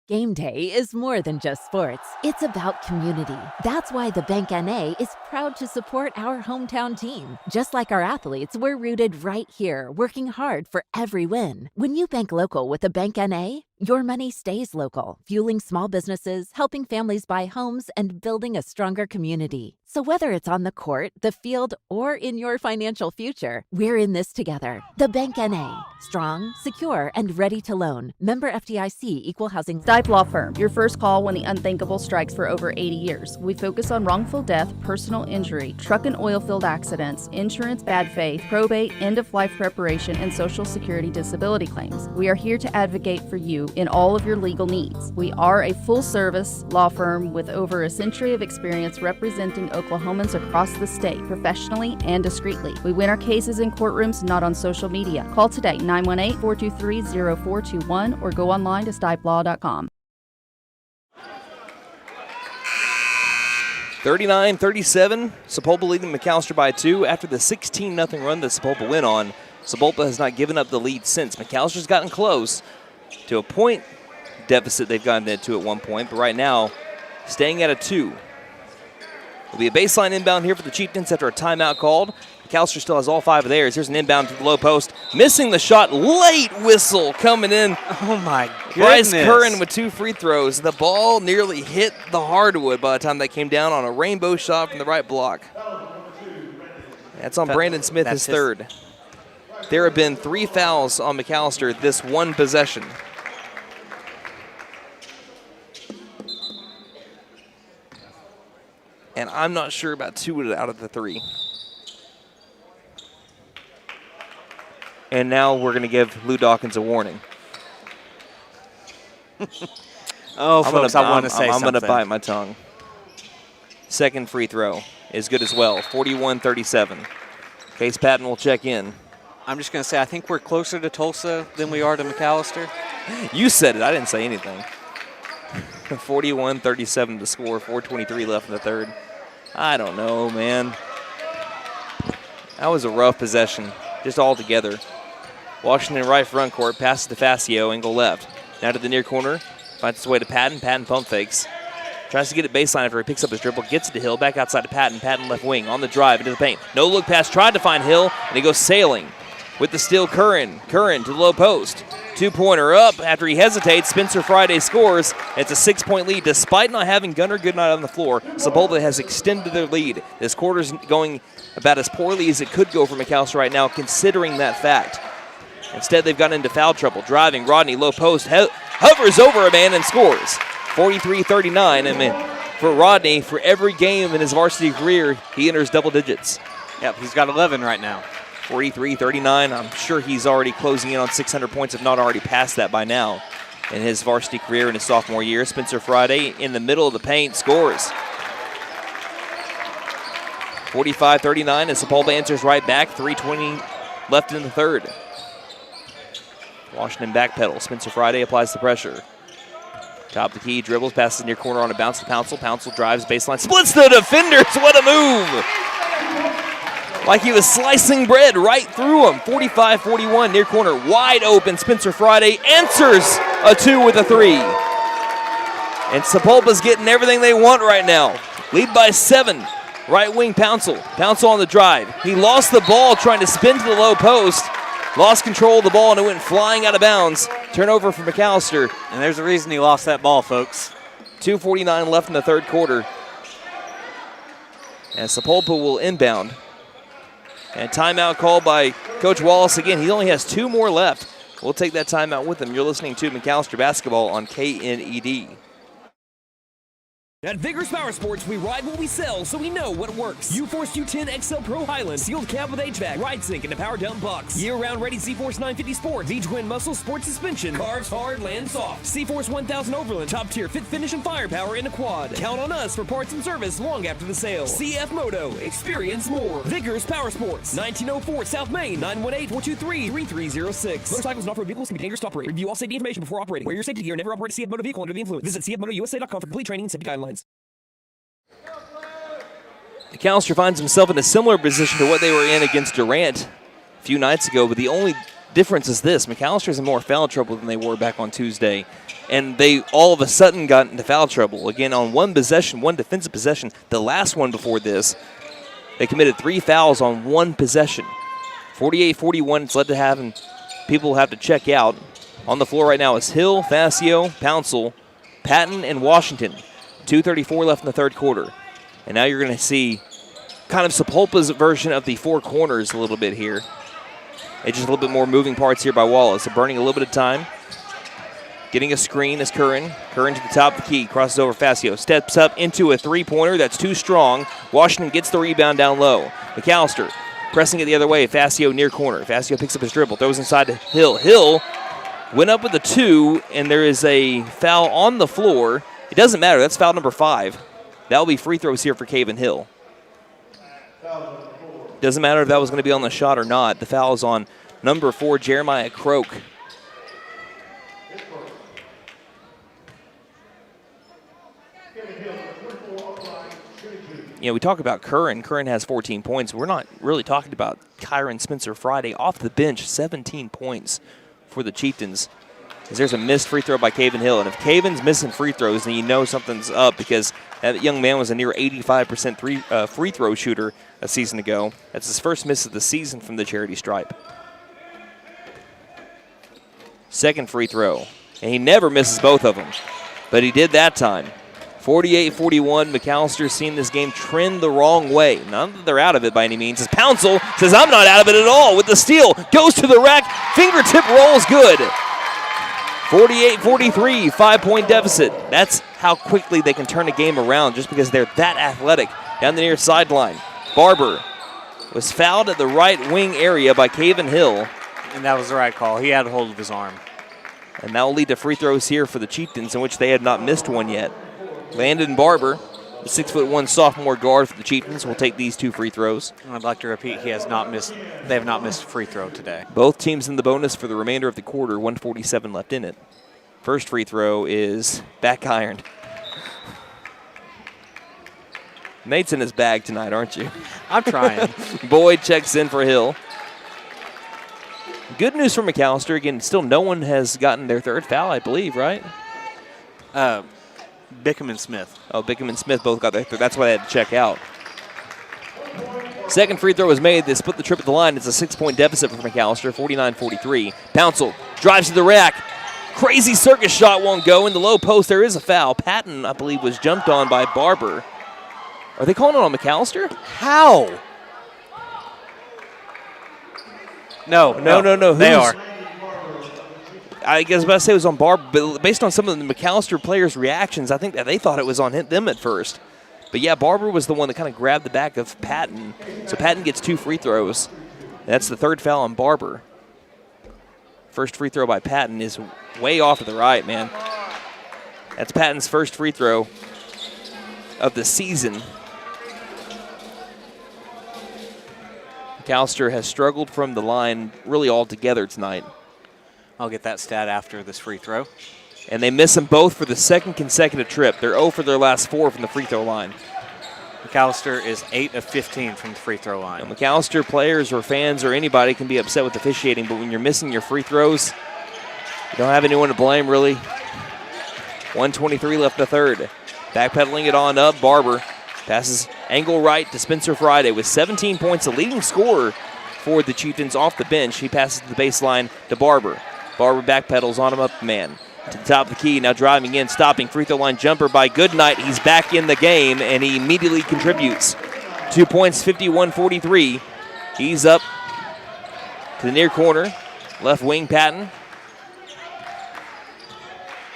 S7: Game day is more than just sports. It's about community. That's why the Bank NA is proud to support our hometown team. Just like our athletes, we're rooted right here, working hard for every win. When you bank local with the Bank NA, your money stays local, fueling small businesses, helping families buy homes, and building a stronger community. So whether it's on the court, the field, or in your financial future, we're in this together. The Bank NA. Strong, secure, and ready to loan. Member FDIC, Equal Housing.
S8: Stipe Law Firm, your first call when the unthinkable strikes for over 80 years. We focus on wrongful death, personal injury, truck and oil field accidents, insurance bad faith, probate, end-of-life preparation, and Social Security disability claims. We are here to advocate for you in all of your legal needs. We are a full-service law firm with over a century of experience representing Oklahomans across the state, professionally and discreetly. We win our cases in courtrooms, not on social media. Call today, 918-423-0421, or go online to stipelaw.com.
S1: 39-37, Sapulpa leading McAlester by 2 after the 16-0 run that Sapulpa went on. Sapulpa has not given up the lead since. McAlster's gotten close to a point deficit they've gotten into at one point, but right now, staying at a 2. Will be a baseline inbound here for the Chieftains after a timeout called. McAlester still has all 5 of theirs. Here's an inbound to the low post. Missing the shot, late whistle coming in.
S2: Oh my goodness.
S1: Bryce Curran with 2 free throws. The ball nearly hit the hardwood by the time that came down on a rainbow shot from the right block. That's on Brandon Smith, his third. There have been 3 fouls on McAlester this one possession. And I'm not sure about 2 out of the 3. And now we're going to give Lou Dawkins a warning.
S2: Oh, folks, I want to say something.
S1: I'm going to bite my tongue. Second free throw is good as well, 41-37. Case Patton will check in.
S2: I'm just going to say I think we're closer to Tulsa than we are to McAlester.
S1: You said it. I didn't say anything. 41-37 to score, 4:23 left in the third. I don't know, man. That was a rough possession, just all together. Washington right front court, passes to Facio, angle left. Now to the near corner, finds its way to Patton. Patton pump fakes. Tries to get it baseline after he picks up his dribble, gets it to Hill, back outside to Patton. Patton left wing, on the drive, into the paint. No look pass, tried to find Hill, and he goes sailing. With the steal, Curran. Curran to the low post. 2-pointer up after he hesitates. Spencer Friday scores. It's a 6-point lead. Despite not having Gunnar Goodnight on the floor, Sapulpa has extended their lead. This quarter's going about as poorly as it could go for McAlester right now, considering that fact. Instead, they've gotten into foul trouble. Driving, Rodney, low post, hovers over a man and scores. 43-39. And for Rodney, for every game in his varsity career, he enters double digits.
S2: Yep, he's got 11 right now.
S1: 43-39. I'm sure he's already closing in on 600 points, if not already past that by now in his varsity career in his sophomore year. Spencer Friday in the middle of the paint scores. 45-39 as Sapulpa answers right back. 3:20 left in the third. Washington backpedal. Spencer Friday applies the pressure. Top of the key, dribbles, passes near corner on a bounce to Pouncil. Pouncil drives baseline, splits the defenders. What a move! Like he was slicing bread right through him. 45-41, near corner, wide open. Spencer Friday answers a 2 with a 3. And Sapulpa's getting everything they want right now. Lead by 7. Right wing, Pouncil. Pouncil on the drive. He lost the ball trying to spin to the low post. Lost control of the ball and it went flying out of bounds. Turnover for McAlester.
S2: And there's a reason he lost that ball, folks.
S1: 2:49 left in the third quarter. And Sapulpa will inbound. And timeout called by Coach Wallace again. He only has 2 more left. We'll take that timeout with him. You're listening to McAlester Basketball on KNED.
S4: At Vigorous Power Sports, we ride what we sell, so we know what works. U-Force U10 XL Pro Highland, sealed cab with HVAC, ride sync, and a power dump box. Year-round ready C-Force 950 Sport, V-Twin Muscle Sport Suspension, carves hard, lands soft. C-Force 1000 Overland, top tier fit finish and firepower in a quad. Count on us for parts and service long after the sale. CF Moto, experience more. Vigorous Power Sports, 1904 South Main, 918-423-3306. Motorcycles and off-road vehicles can be dangerous to operate. Review all safety information before operating. Wear your safety gear and never operate a CF Moto vehicle under the influence. Visit cfmotousa.com for complete training and safety guidelines.
S1: McAlester finds himself in a similar position to what they were in against Durant a few nights ago, but the only difference is this. McAllister's in more foul trouble than they were back on Tuesday, and they all of a sudden got into foul trouble. Again, on one possession, one defensive possession, the last one before this, they committed 3 fouls on one possession. 48-41, it's led to having people have to check out. On the floor right now is Hill, Facio, Pouncil, Patton, and Washington. 2:34 left in the third quarter. And now you're going to see kind of Sapulpa's version of the 4 corners a little bit here. It's just a little bit more moving parts here by Wallace. So burning a little bit of time. Getting a screen is Curran. Curran to the top of the key. Crosses over Facio. Steps up into a 3-pointer. That's too strong. Washington gets the rebound down low. McAlester pressing it the other way. Facio near corner. Facio picks up his dribble. Throws inside to Hill. Hill went up with a 2, and there is a foul on the floor. It doesn't matter. That's foul number 5. That will be free throws here for Caven Hill. Doesn't matter if that was going to be on the shot or not. The foul is on number 4, Jeremiah Croak. You know, we talk about Curran. Curran has 14 points. We're not really talking about Kyron Spencer Friday. Off the bench, 17 points for the Chieftains. There's a missed free throw by Caven Hill. And if Caven's missing free throws, then you know something's up, because that young man was a near 85% free throw shooter a season ago. That's his first miss of the season from the charity stripe. Second free throw. And he never misses both of them, but he did that time. 48-41, McAllister's seen this game trend the wrong way. Not that they're out of it by any means. As Pouncil says, I'm not out of it at all with the steal. Goes to the rack, fingertip rolls good. 48-43, 5-point deficit. That's how quickly they can turn a game around, just because they're that athletic. Down the near sideline, Barber was fouled at the right wing area by Caven Hill.
S2: And that was the right call. He had a hold of his arm.
S1: And that will lead to free throws here for the Chieftains, in which they had not missed one yet. Landon Barber, the 6'1" sophomore guard for the Chieftains, will take these 2 free throws.
S2: I'd like to repeat, they have not missed a free throw today.
S1: Both teams in the bonus for the remainder of the quarter, 1:47 left in it. First free throw is back ironed. Nate's in his bag tonight, aren't you?
S2: I'm trying.
S1: Boyd checks in for Hill. Good news for McAlester. Again, still no one has gotten their 3rd foul, I believe, right?
S2: Bickham and Smith.
S1: Oh, Bickham and Smith both got their 3rd. That's why they had to check out. Second free throw was made. They split the trip at the line. It's a 6-point deficit for McAlester, 49-43. Pouncil drives to the rack. Crazy circus shot won't go. In the low post, there is a foul. Patton, I believe, was jumped on by Barber. Are they calling it on McAlester?
S2: How? No.
S1: They are. I guess I was about to say it was on Barber, but based on some of the McAlester players' reactions, I think that they thought it was on them at first. But yeah, Barber was the one that kind of grabbed the back of Patton. So Patton gets 2 free throws. That's the 3rd foul on Barber. First free throw by Patton is way off to the right, man. That's Patton's first free throw of the season. McAlester has struggled from the line really all together tonight.
S2: I'll get that stat after this free throw.
S1: And they miss them both for the 2nd consecutive trip. They're 0 for their last 4 from the free throw line.
S2: McAlester is 8 of 15 from the free throw line.
S1: Now, McAlester players or fans or anybody can be upset with officiating, but when you're missing your free throws, you don't have anyone to blame, really. 1:23 left in the 3rd. Backpedaling it on up, Barber passes angle right to Spencer Friday with 17 points, the leading scorer for the Chieftains off the bench. He passes to the baseline to Barber. Barber backpedals on him up, man. To the top of the key, now driving in, stopping, free throw line jumper by Goodnight. He's back in the game, and he immediately contributes. 2 points, 51-43. He's up to the near corner. Left wing, Patton.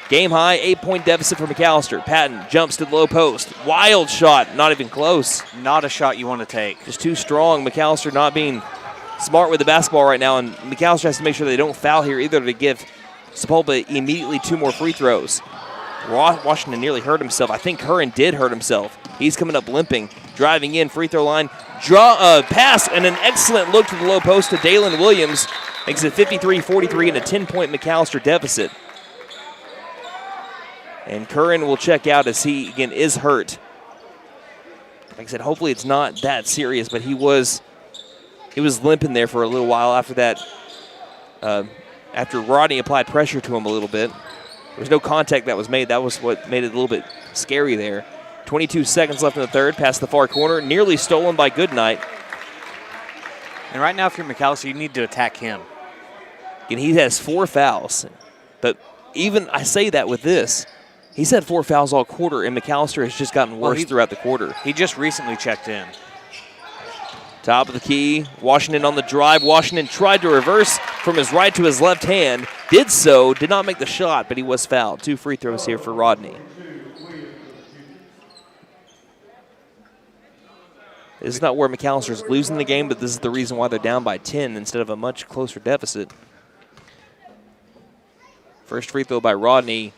S1: Game high, 8-point deficit for McAlester. Patton jumps to the low post. Wild shot, not even close.
S2: Not a shot you want to take.
S1: Just too strong. McAlester not being smart with the basketball right now, and McAlester has to make sure they don't foul here either to give Sapulpa immediately 2 more free throws. Washington nearly hurt himself. I think Curran did hurt himself. He's coming up limping, driving in, free throw line. Pass and an excellent look to the low post to Dalen Williams. Makes it 53-43 and a 10-point McAlester deficit. And Curran will check out as he, again, is hurt. Like I said, hopefully it's not that serious, but he was limping there for a little while after that, after Rodney applied pressure to him a little bit. There was no contact that was made. That was what made it a little bit scary there. 22 seconds left in the third, past the far corner, nearly stolen by Goodnight.
S2: And right now, if you're McAlester, you need to attack him.
S1: And he has 4 fouls. But even I say that with this, he's had 4 fouls all quarter, and McAlester has just gotten worse throughout the quarter.
S2: He just recently checked in.
S1: Top of the key, Washington on the drive. Washington tried to reverse from his right to his left hand. Did so, did not make the shot, but he was fouled. 2 free throws here for Rodney. This is not where McAllister's losing the game, but this is the reason why they're down by 10 instead of a much closer deficit. First free throw by Rodney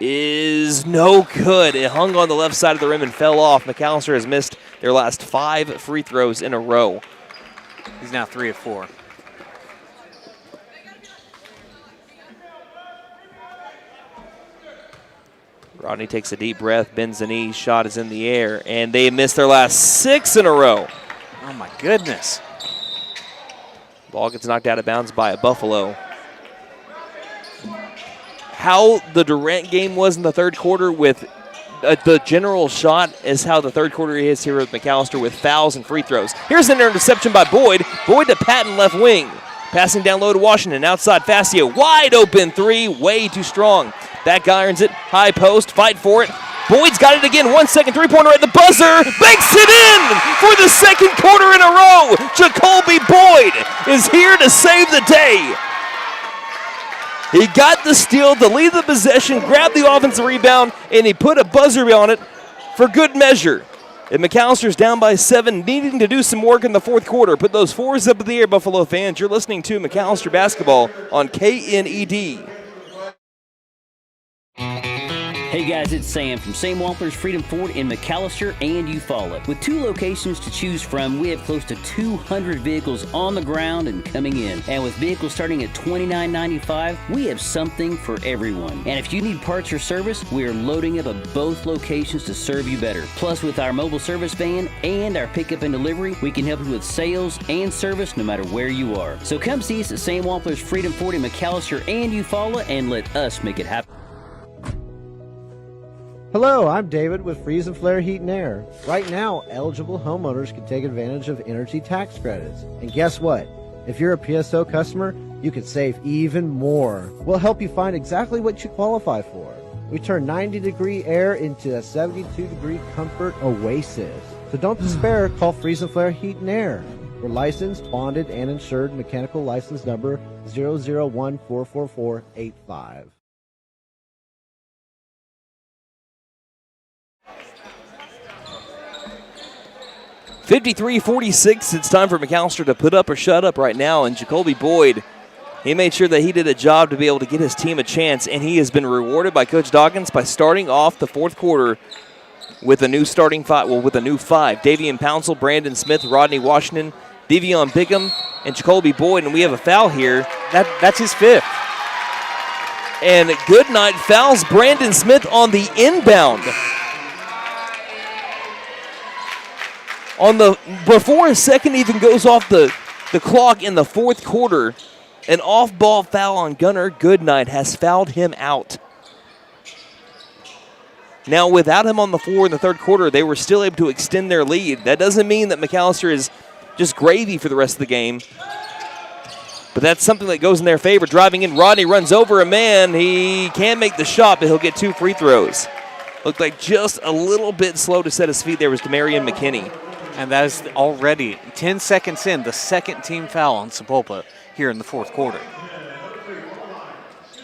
S1: is no good. It hung on the left side of the rim and fell off. McAlester has missed their last 5 free throws in a row.
S2: He's now 3 of 4.
S1: Rodney takes a deep breath, bends the knee, shot is in the air, and they missed their last 6 in a row.
S2: Oh my goodness.
S1: Ball gets knocked out of bounds by a Buffalo. How the Durant game was in the third quarter with the general shot is how the third quarter is here with McAlester with fouls and free throws. Here's an interception by Boyd. Boyd to Patton, left wing. Passing down low to Washington. Outside Fascio. Wide open 3. Way too strong. Back irons it. High post. Fight for it. Boyd's got it again. 1 second three-pointer at the buzzer. Banks it in for the second quarter in a row. Jacoby Boyd is here to save the day. He got the steal to lead the possession, grabbed the offensive rebound, and he put a buzzer on it for good measure. And McAllister's down by 7, needing to do some work in the fourth quarter. Put those 4s up in the air, Buffalo fans. You're listening to McAlester Basketball on KNED.
S9: Hey guys, it's Sam from Sam Wampler's Freedom Ford in McAlester and Eufaula. With 2 locations to choose from, we have close to 200 vehicles on the ground and coming in. And with vehicles starting at $29.95, we have something for everyone. And if you need parts or service, we are loading up at both locations to serve you better. Plus, with our mobile service van and our pickup and delivery, we can help you with sales and service no matter where you are. So come see us at Sam Wampler's Freedom Ford in McAlester and Eufaula and let us make it happen.
S10: Hello, I'm David with Freeze and Flare Heat and Air. Right now, eligible homeowners can take advantage of energy tax credits. And guess what? If you're a PSO customer, you can save even more. We'll help you find exactly what you qualify for. We turn 90-degree air into a 72-degree comfort oasis. So don't despair, call Freeze and Flare Heat and Air. We're licensed, bonded, and insured. Mechanical license number 0014445.
S1: 53-46, it's time for McAlester to put up or shut up right now, and Jacoby Boyd, he made sure that he did a job to be able to get his team a chance, and he has been rewarded by Coach Dawkins by starting off the fourth quarter with a new starting 5, with a new 5. Davian Pouncil, Brandon Smith, Rodney Washington, Devion Bickham, and Jacoby Boyd, and we have a foul here.
S2: That's his 5th.
S1: And Goodnight fouls Brandon Smith on the inbound. Before a second even goes off the clock in the fourth quarter, an off-ball foul on Gunnar Goodnight has fouled him out. Now, without him on the floor in the third quarter, they were still able to extend their lead. That doesn't mean that McAlester is just gravy for the rest of the game, but that's something that goes in their favor. Driving in, Rodney runs over a man. He can't make the shot, but he'll get 2 free throws. Looked like just a little bit slow to set his feet there was Demarion McKinney.
S2: And that is already 10 seconds in, the second team foul on Sapulpa here in the fourth quarter.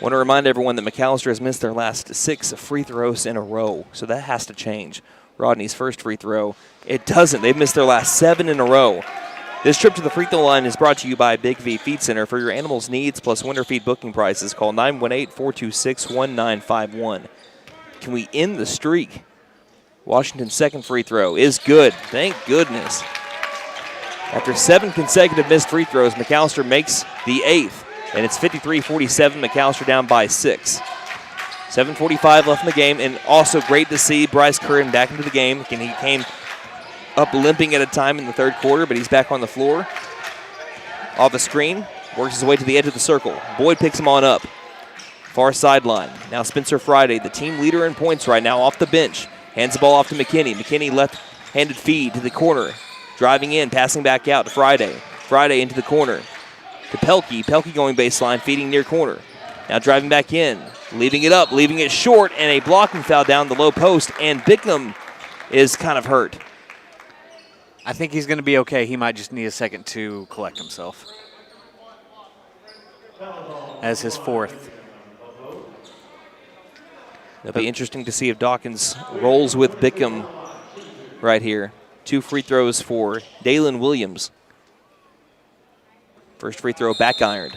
S1: Want to remind everyone that McAlester has missed their last 6 free throws in a row, so that has to change. Rodney's first free throw, it doesn't. They've missed their last 7 in a row. This trip to the free throw line is brought to you by Big V Feed Center. For your animal's needs plus winter feed booking prices, call 918-426-1951. Can we end the streak? Washington's second free throw is good. Thank goodness. After 7 consecutive missed free throws, McAlester makes the 8th, and it's 53-47. McAlester down by 6. 7:45 left in the game, and also great to see Bryce Curran back into the game. He came up limping at a time in the third quarter, but he's back on the floor. Off the screen, works his way to the edge of the circle. Boyd picks him on up. Far sideline. Now Spencer Friday, the team leader in points right now, off the bench. Hands the ball off to McKinney. McKinney left-handed feed to the corner. Driving in, passing back out to Friday. Friday into the corner to Pelkey. Pelkey going baseline, feeding near corner. Now driving back in, leaving it up, leaving it short, and a blocking foul down the low post, and Bickham is kind of hurt.
S2: I think he's going to be okay. He might just need a second to collect himself. As his 4th.
S1: It'll be interesting to see if Dawkins rolls with Bickham right here. 2 free throws for Dalen Williams. First free throw back ironed.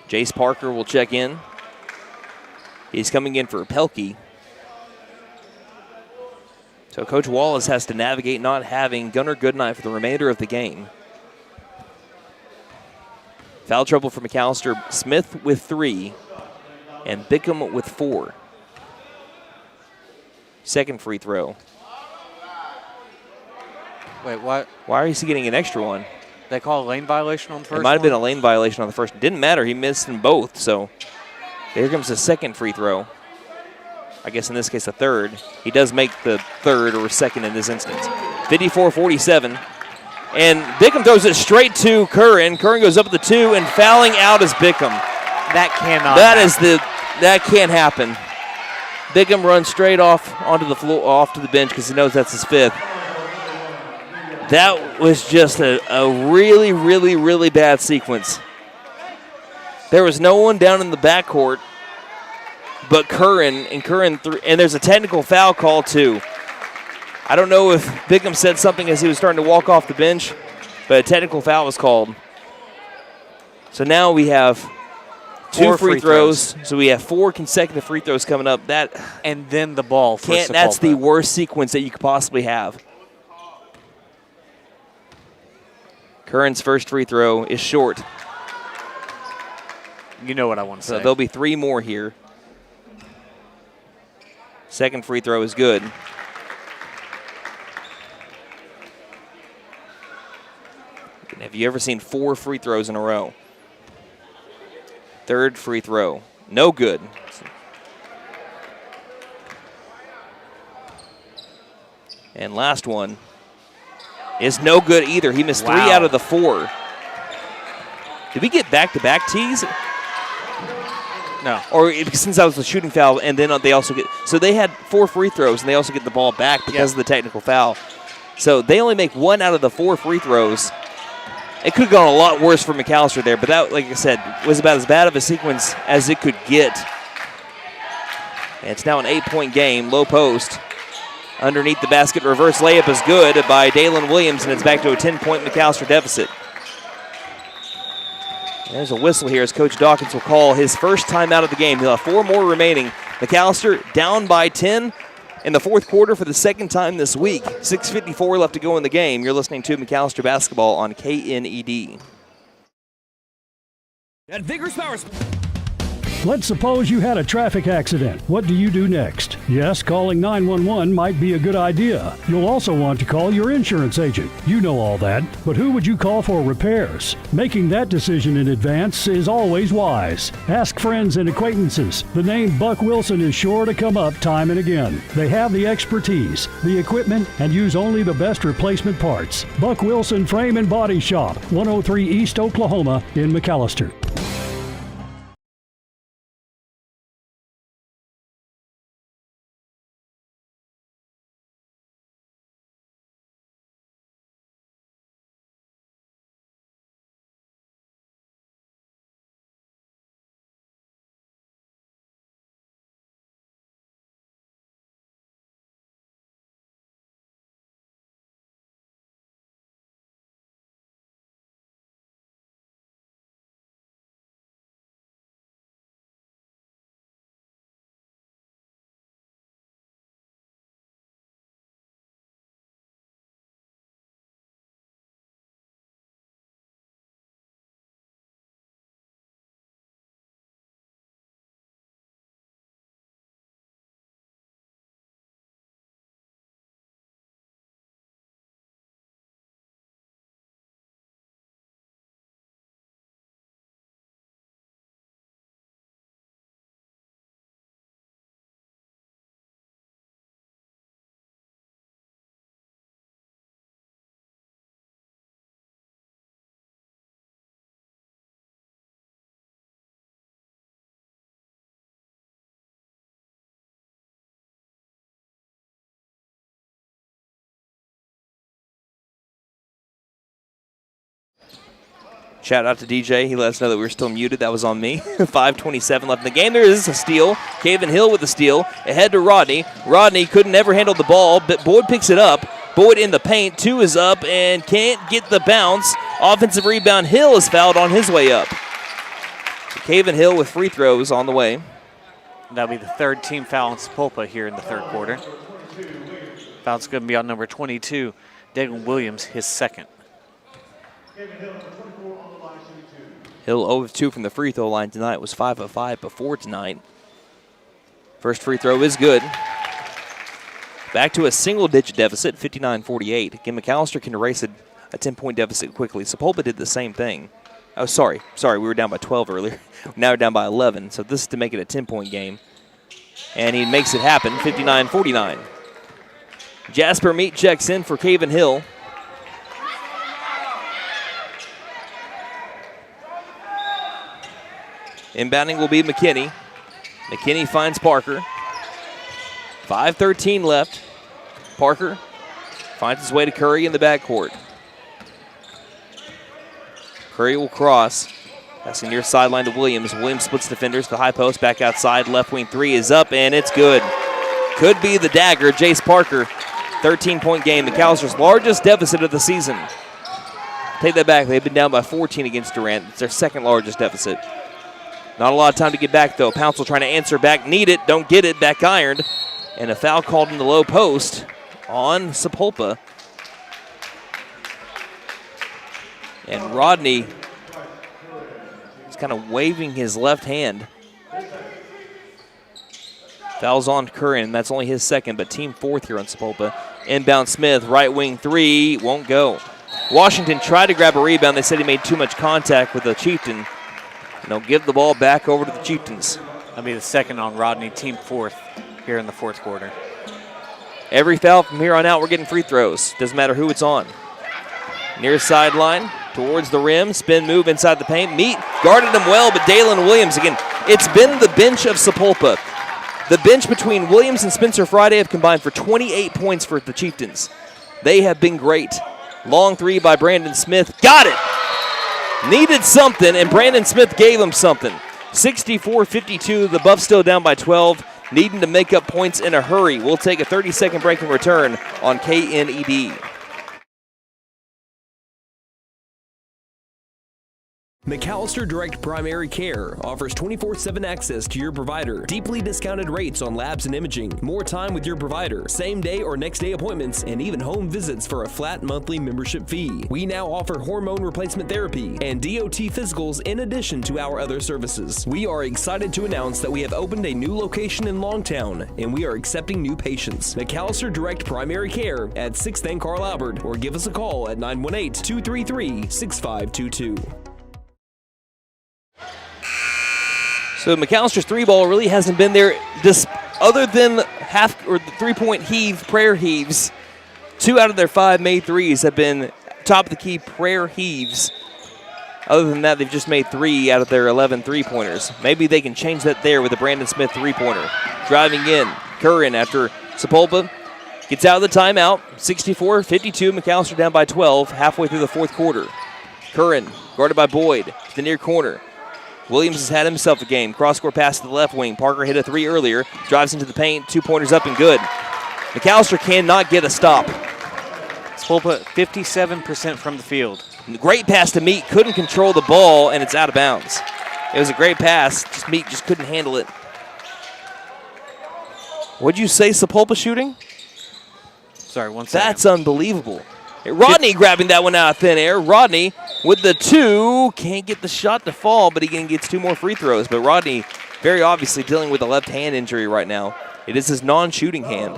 S1: Jace Parker will check in. He's coming in for Pelkey. So Coach Wallace has to navigate not having Gunnar Goodnight for the remainder of the game. Foul trouble for McAlester. Smith with 3 and Bickham with 4. Second free throw.
S2: Wait, what?
S1: Why is he getting an extra one?
S2: They call a lane violation on the first
S1: It might have
S2: one?
S1: been a lane violation on the first. It didn't matter. He missed them both. So here comes the second free throw. I guess in this case a third. He does make the third or second in this instance. 54-47. And Bickham throws it straight to Curran. Curran goes up at the 2, and fouling out is Bickham.
S2: That cannot
S1: That can't happen. Bickham runs straight off onto the floor, off to the bench because he knows that's his 5th. That was just a really, really, really bad sequence. There was no one down in the backcourt but Curran, and there's a technical foul call too. I don't know if Bickham said something as he was starting to walk off the bench, but a technical foul was called. So now we have 2 free throws. So we have 4 consecutive free throws coming up.
S2: And then the ball for Sapulpa.
S1: That's the worst sequence that you could possibly have. Curran's first free throw is short.
S2: You know what I want to say.
S1: So there'll be 3 more here. Second free throw is good. Have you ever seen 4 free throws in a row? Third free throw, no good. And last one is no good either. He missed 3 out of the 4. Did we get back-to-back tees?
S2: No.
S1: Or since that was the shooting foul, and then they also get – so they had 4 free throws, and they also get the ball back because of the technical foul. So they only make 1 out of the 4 free throws. It could have gone a lot worse for McAlester there, but that, like I said, was about as bad of a sequence as it could get. And it's now an 8-point game, low post. Underneath the basket, reverse layup is good by Dalen Williams, and it's back to a 10-point McAlester deficit. There's a whistle here as Coach Dawkins will call his first time out of the game. He'll have 4 more remaining. McAlester down by 10 in the fourth quarter for the second time this week. 6:54 left to go in the game. You're listening to McAlester Basketball on KNED.
S4: At Vigorous Power
S3: Let's suppose you had a traffic accident. What do you do next? Yes, calling 911 might be a good idea. You'll also want to call your insurance agent. You know all that, but who would you call for repairs? Making that decision in advance is always wise. Ask friends and acquaintances. The name Buck Wilson is sure to come up time and again. They have the expertise, the equipment, and use only the best replacement parts. Buck Wilson Frame and Body Shop, 103 East Oklahoma in McAlester.
S1: Shout out to DJ. He let us know that we were still muted. That was on me. 5:27 left in the game. There is a steal. Caven Hill with the steal. Ahead to Rodney. Rodney couldn't ever handle the ball, but Boyd picks it up. Boyd in the paint. 2 is up and can't get the bounce. Offensive rebound. Hill is fouled on his way up. So Caven Hill with free throws on the way.
S2: That'll be the third team foul on Sapulpa here in the third quarter. Foul's going to be on number 22, Dagan Williams, his second.
S1: Hill 0 of 2 from the free throw line tonight. Was 5 of 5 before tonight. First free throw is good. Back to a single-digit deficit, 59-48. Again, McAlester can erase a 10-point deficit quickly. Sapulpa did the same thing. Oh, sorry. We were down by 12 earlier. Now we're down by 11. So this is to make it a 10-point game. And he makes it happen, 59-49. Jasper Meat checks in for Caven Hill. Inbounding will be McKinney. McKinney finds Parker. 5:13 left. Parker finds his way to Curry in the backcourt. Curry will cross. Passing near sideline to Williams. Williams splits defenders to the high post. Back outside. Left wing 3 is up, and it's good. Could be the dagger. Jace Parker, 13-point game. McAllister's largest deficit of the season. Take that back. They've been down by 14 against Durant. It's their second largest deficit. Not a lot of time to get back, though. Pouncil trying to answer back. Need it. Don't get it. Back ironed. And a foul called in the low post on Sapulpa. And Rodney is kind of waving his left hand. Foul's on Curran. That's only his second, but team fourth here on Sapulpa. Inbound Smith. Right wing 3. Won't go. Washington tried to grab a rebound. They said he made too much contact with the Chieftain. And they'll give the ball back over to the Chieftains.
S2: That'll be the second on Rodney, team fourth here in the fourth quarter.
S1: Every foul from here on out, we're getting free throws. Doesn't matter who it's on. Near sideline, towards the rim, spin move inside the paint. Meat guarded him well, but Dalen Williams, again, it's been the bench of Sapulpa. The bench between Williams and Spencer Friday have combined for 28 points for the Chieftains. They have been great. Long 3 by Brandon Smith. Got it! Needed something, and Brandon Smith gave him something. 64-52, the Buffs still down by 12, needing to make up points in a hurry. We'll take a 30-second break and return on KNED.
S4: McAlester Direct Primary Care offers 24/7 access to your provider, deeply discounted rates on labs and imaging, more time with your provider, same day or next day appointments, and even home visits for a flat monthly membership fee. We now offer hormone replacement therapy and DOT physicals in addition to our other services. We are excited to announce that we have opened a new location in Longtown, and we are accepting new patients. McAlester Direct Primary Care at 6th and Carl Albert, or give us a call at 918-233-6522.
S1: So McAllister's 3-ball really hasn't been there, other than half or the 3-point heave, prayer heaves. 2 out of their 5 made threes have been top of the key prayer heaves. Other than that, they've just made 3 out of their 11 3-pointers. Maybe they can change that there with a Brandon Smith 3-pointer. Driving in, Curran after Sapulpa gets out of the timeout. 64-52, McAllister down by 12 halfway through the fourth quarter. Curran guarded by Boyd to the near corner. Williams has had himself a game. Cross-court pass to the left wing. Parker hit a 3 earlier. Drives into the paint. 2-pointers up and good. McAllister cannot get a stop.
S2: Sapulpa 57% from the field.
S1: Great pass to Meat. Couldn't control the ball, and it's out of bounds. It was a great pass. Meat just couldn't handle it. What'd you say, Sapulpa shooting?
S2: Sorry, 1 second.
S1: That's unbelievable. Rodney grabbing that one out of thin air. Rodney with the 2. Can't get the shot to fall, but he gets 2 more free throws. But Rodney very obviously dealing with a left hand injury right now. It is his non-shooting hand.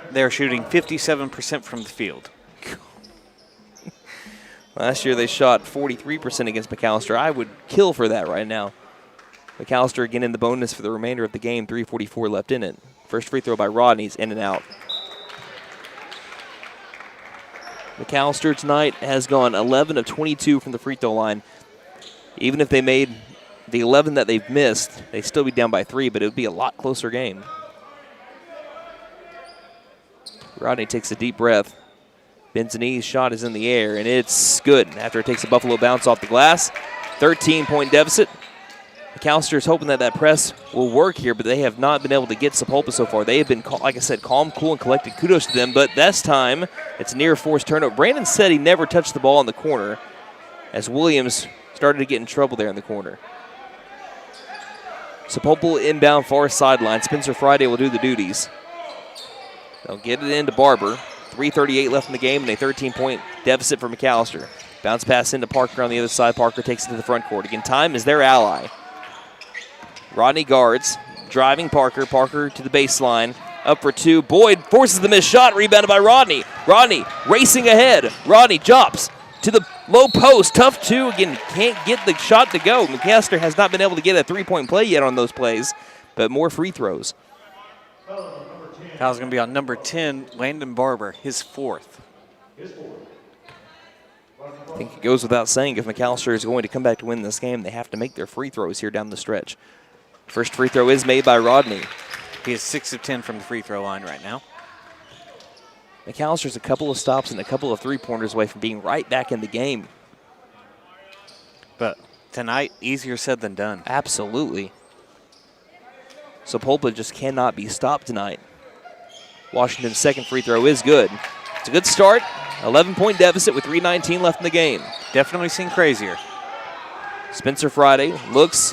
S2: They're shooting 57% from the field.
S1: Last year they shot 43% against McAllister. I would kill for that right now. McAllister again in the bonus for the remainder of the game. 3:44 left in it. First free throw by Rodney's in and out. McAllister tonight has gone 11 of 22 from the free throw line. Even if they made the 11 that they've missed, they'd still be down by 3, but it would be a lot closer game. Rodney takes a deep breath. Bends the knees, shot is in the air, and it's good after it takes a Buffalo bounce off the glass. 13-point deficit. McAlester is hoping that that press will work here, but they have not been able to get Sapulpa so far. They have been, like I said, calm, cool, and collected. Kudos to them, but this time it's a near forced turnover. Brandon said he never touched the ball in the corner as Williams started to get in trouble there in the corner. Sapulpa inbound far sideline. Spencer Friday will do the duties. They'll get it into Barber. 3:38 left in the game and a 13-point deficit for McAlester. Bounce pass into Parker on the other side. Parker takes it to the front court. Again, time is their ally. Rodney guards, driving Parker. Parker to the baseline. Up for two. Boyd forces the missed shot. Rebounded by Rodney. Rodney racing ahead. Rodney drops to the low post. Tough two. Again, can't get the shot to go. McAlester has not been able to get a three-point play yet on those plays, but more free throws.
S2: Foul's going to be on number 10, Landon Barber, his fourth.
S1: I think it goes without saying, if McAlester is going to come back to win this game, they have to make their free throws here down the stretch. First free throw is made by Rodney.
S2: He is 6 of 10 from the free throw line right now.
S1: McAllister's a couple of stops and a couple of three-pointers away from being right back in the game.
S2: But tonight, easier said than done.
S1: Absolutely. Sapulpa just cannot be stopped tonight. Washington's second free throw is good. It's a good start. 11-point deficit with 3:19 left in the game.
S2: Definitely seen crazier.
S1: Spencer Friday looks,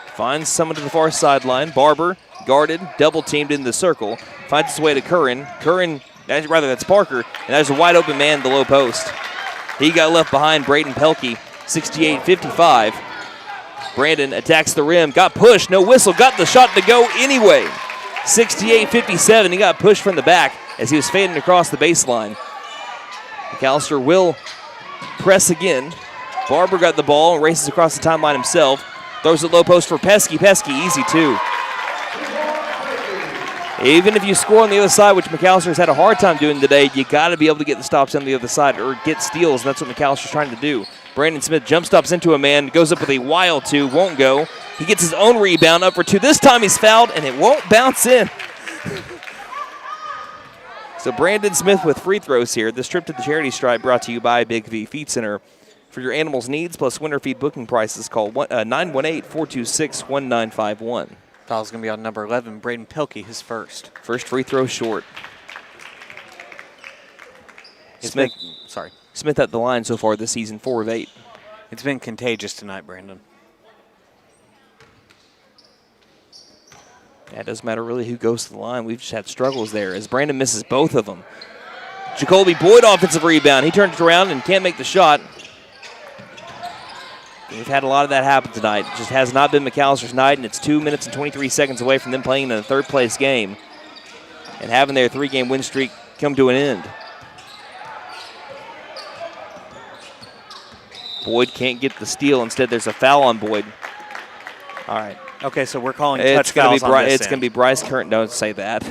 S1: finds someone to the far sideline. Barber, guarded, double-teamed in the circle. Finds his way to Curran. That's Parker. And there's a wide-open man in the low post. He got left behind Braden Pelkey, 68-55. Brandon attacks the rim, got pushed, no whistle, got the shot to go anyway. 68-57, he got pushed from the back as he was fading across the baseline. McAlester will press again. Barber got the ball and races across the timeline himself. Throws it low post for Pesky. Pesky, easy two. Even if you score on the other side, which McAllister's had a hard time doing today, you got to be able to get the stops on the other side or get steals, and that's what McAllister's trying to do. Brandon Smith jump stops into a man, goes up with a wild two, won't go. He gets his own rebound up for two. This time he's fouled, and it won't bounce in. So Brandon Smith with free throws here. This trip to the charity stripe brought to you by Big V Feed Center. For your animals' needs plus winter feed booking prices, call 918-426-1951.
S2: Foul's going to be on number 11, Braden Pelkey, his first.
S1: First free throw short. Smith at the line so far this season, 4 of 8.
S2: It's been contagious tonight, Brandon.
S1: Yeah, it doesn't matter really who goes to the line. We've just had struggles there as Brandon misses both of them. Jacoby Boyd offensive rebound. He turns it around and can't make the shot. We've had a lot of that happen tonight. It just has not been McAllister's night, and it's 2 minutes and 23 seconds away from them playing in a third-place game and having their 3-game win streak come to an end. Boyd can't get the steal. Instead, there's a foul on Boyd. All right.
S2: Okay, so we're calling touch fouls on this
S1: It's going to be Bryce Curran. Don't say that.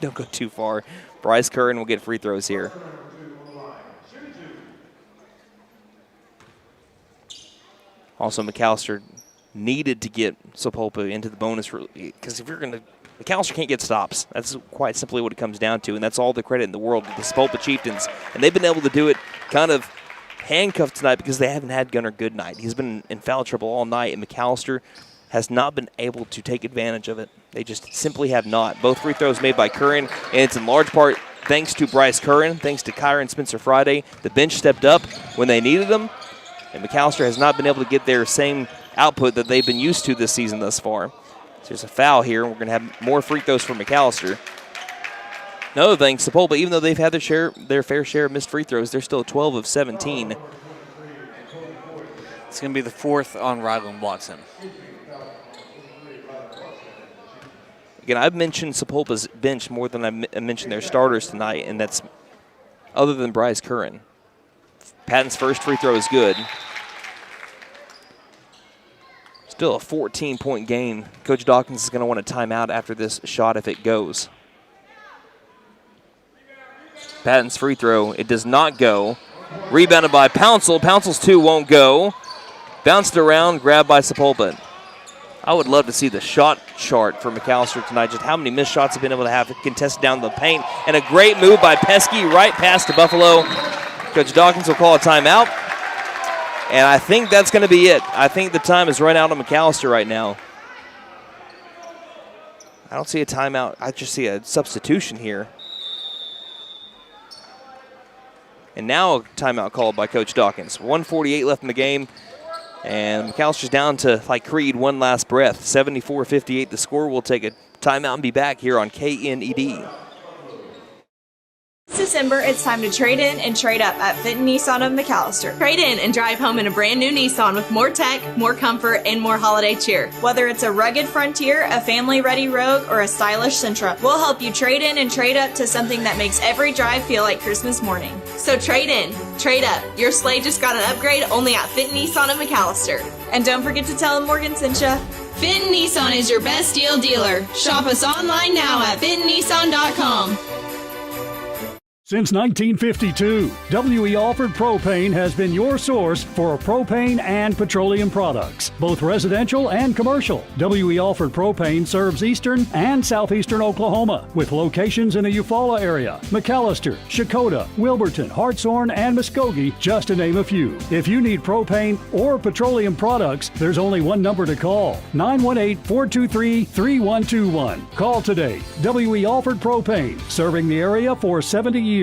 S1: Don't go too far. Bryce Curran will get free throws here. Also, McAllister needed to get Sapulpa into the bonus because if you're going to, McAllister can't get stops. That's quite simply what it comes down to, and that's all the credit in the world to the Sapulpa Chieftains. And they've been able to do it kind of handcuffed tonight because they haven't had Gunnar Goodnight. He's been in foul trouble all night, and McAllister has not been able to take advantage of it. They just simply have not. Both free throws made by Curran, and it's in large part thanks to Bryce Curran, thanks to Kyron Spencer Friday. The bench stepped up when they needed them, and McAllister has not been able to get their same output that they've been used to this season thus far. So there's a foul here, and we're going to have more free throws for McAllister. Another thing, Sapulpa, even though they've had their fair share of missed free throws, they're still 12 of 17.
S2: It's going to be the fourth on Ryland Watson.
S1: Again, I've mentioned Sapulpa's bench more than I mentioned their starters tonight, and that's other than Bryce Curran. Patton's first free throw is good. Still a 14-point game. Coach Dawkins is going to want a timeout after this shot if it goes. Patton's free throw, it does not go. Rebounded by Pouncil. Pouncil's two won't go. Bounced around, grabbed by Sapulpa. I would love to see the shot chart for McAlester tonight, just how many missed shots have been able to have contested down the paint. And a great move by Pesky right past the Buffalo. Coach Dawkins will call a timeout. And I think that's going to be it. I think the time has run out on McAlester right now. I don't see a timeout. I just see a substitution here. And now a timeout called by Coach Dawkins. 1:48 left in the game. And McAllister's down to, like Creed, one last breath. 74-58 the score. We'll take a timeout and be back here on KNED.
S5: This December, it's time to trade in and trade up at Fenton Nissan of McAlester. Trade in and drive home in a brand new Nissan with more tech, more comfort, and more holiday cheer. Whether it's a rugged Frontier, a family-ready Rogue, or a stylish Sentra, we'll help you trade in and trade up to something that makes every drive feel like Christmas morning. So trade in, trade up. Your sleigh just got an upgrade only at Fenton Nissan of McAlester. And don't forget to tell them Morgan sent ya.
S6: Fenton Nissan is your best deal dealer. Shop us online now at fentonnissan.com.
S3: Since 1952, W.E. Alford Propane has been your source for propane and petroleum products, both residential and commercial. W.E. Alford Propane serves eastern and southeastern Oklahoma, with locations in the Eufaula area, McAlester, Shakota, Wilburton, Hartshorn, and Muskogee, just to name a few. If you need propane or petroleum products, there's only one number to call, 918-423-3121. Call today. W.E. Alford Propane, serving the area for 70 years.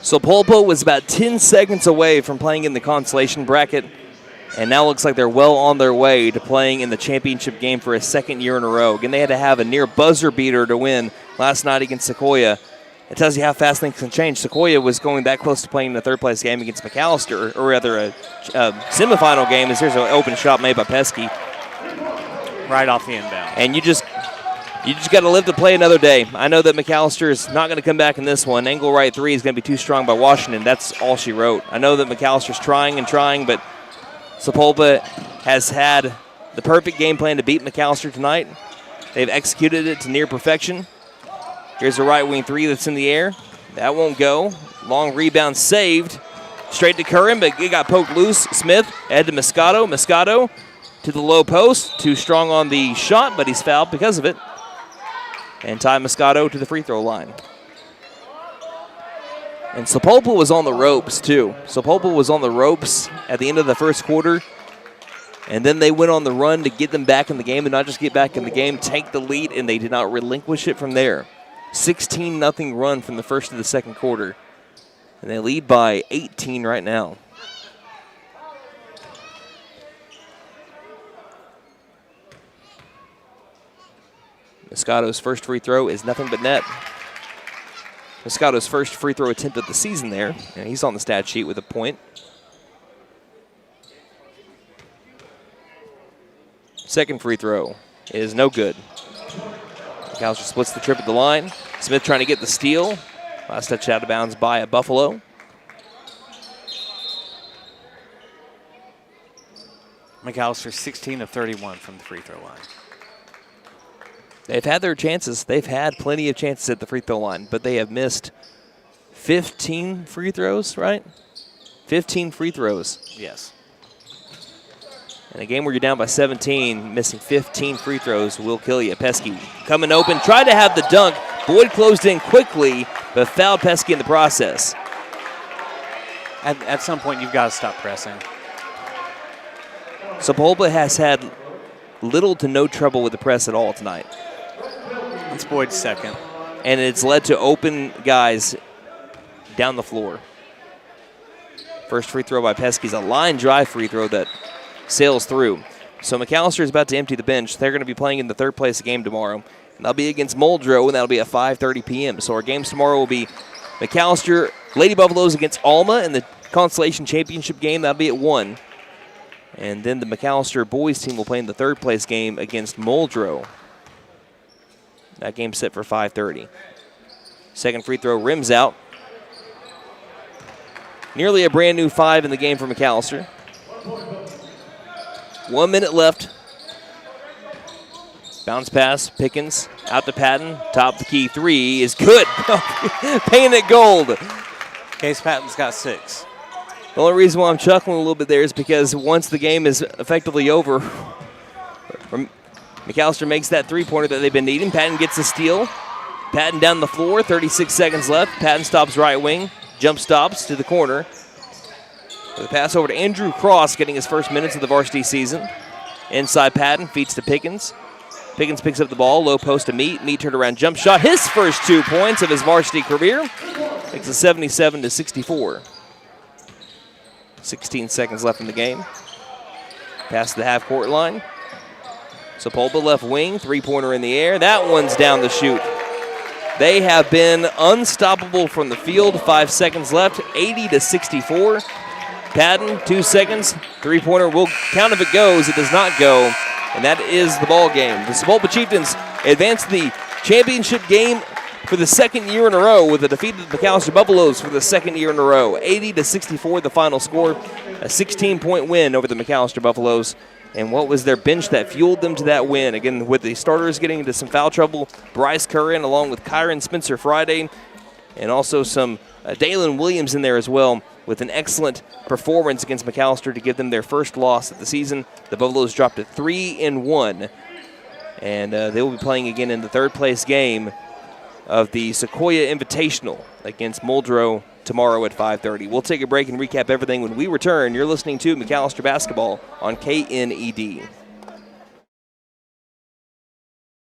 S1: Sapulpa was about 10 seconds away from playing in the consolation bracket, and now looks like they're well on their way to playing in the championship game for a second year in a row. Again, they had to have a near buzzer beater to win last night against Sequoyah. It tells you how fast things can change. Sequoyah was going that close to playing in the third-place game against McAlester, or rather a semifinal game, as here's an open shot made by Pesky.
S2: Right off the inbound.
S1: And you just got to live to play another day. I know that McAlester is not going to come back in this one. Angle right three is going to be too strong by Washington. That's all she wrote. I know that McAllister's trying and trying, but Sapulpa has had the perfect game plan to beat McAlester tonight. They've executed it to near perfection. Here's a right wing three that's in the air. That won't go. Long rebound saved. Straight to Curran, but it got poked loose. Smith ahead to Moscato. Moscato to the low post. Too strong on the shot, but he's fouled because of it. And Ty Moscato to the free throw line. And Sapulpa was on the ropes, too. Sapulpa was on the ropes at the end of the first quarter. And then they went on the run to get them back in the game, and not just get back in the game, take the lead, and they did not relinquish it from there. 16-0 run from the first to the second quarter. And they lead by 18 right now. Moscato's first free throw is nothing but net. Moscato's first free throw attempt of the season there, and he's on the stat sheet with a point. Second free throw is no good. McAlester splits the trip at the line. Smith trying to get the steal. Last touch out of bounds by a Buffalo.
S2: McAlester 16 of 31 from the free throw line.
S1: They've had their chances. They've had plenty of chances at the free throw line, but they have missed 15 free throws, right? 15 free throws.
S2: Yes.
S1: In a game where you're down by 17, missing 15 free throws will kill you. Pesky coming open, tried to have the dunk. Boyd closed in quickly, but fouled Pesky in the process.
S2: At some point, you've got to stop pressing.
S1: Sapulpa has had little to no trouble with the press at all tonight.
S2: It's Boyd's second.
S1: And it's led to open guys down the floor. First free throw by Pesky's a line drive free throw that sails through. So McAlester is about to empty the bench. They're going to be playing in the third place game tomorrow. And that'll be against Muldrow, and that'll be at 5:30 p.m. So our games tomorrow will be McAlester Lady Buffaloes against Alma in the Consolation Championship game. That'll be at 1. And then the McAlester boys team will play in the third place game against Muldrow. That game's set for 5:30. Second free throw rims out. Nearly a brand new 5 in the game for McAlester. 1 minute left. Bounce pass, Pickens, out to Patton. Top of the key, 3 is good. Painted it gold.
S2: Case Patton's got 6.
S1: The only reason why I'm chuckling a little bit there is because once the game is effectively over, McAlester makes that three-pointer that they've been needing. Patton gets a steal. Patton down the floor, 36 seconds left. Patton stops right wing, jump stops to the corner. With a pass over to Andrew Cross, getting his first minutes of the varsity season. Inside Patton, feeds to Pickens. Pickens picks up the ball, low post to Meat. Meat turned around, jump shot. His first 2 points of his varsity career. Makes it 77-64. 16 seconds left in the game. Pass to the half-court line. Sapulpa left wing, three-pointer in the air. That one's down the chute. They have been unstoppable from the field. 5 seconds left, 80-64. Patton, 2 seconds. Three-pointer will count if it goes. It does not go, and that is the ball game. The Sapulpa Chieftains advance the championship game for the second year in a row with a defeat of the McAlester Buffaloes for the second year in a row. 80-64 the final score. A 16-point win over the McAlester Buffaloes. And what was their bench that fueled them to that win? Again, with the starters getting into some foul trouble, Bryce Curran along with Kyron Spencer Friday, and also some Dalen Williams in there as well, with an excellent performance against McAlester to give them their first loss of the season. The Buffaloes dropped to 3-1, and they will be playing again in the third-place game of the Sequoyah Invitational against Muldrow tomorrow at 5:30. We'll take a break and recap everything when we return. You're listening to McAlester Basketball on KNED.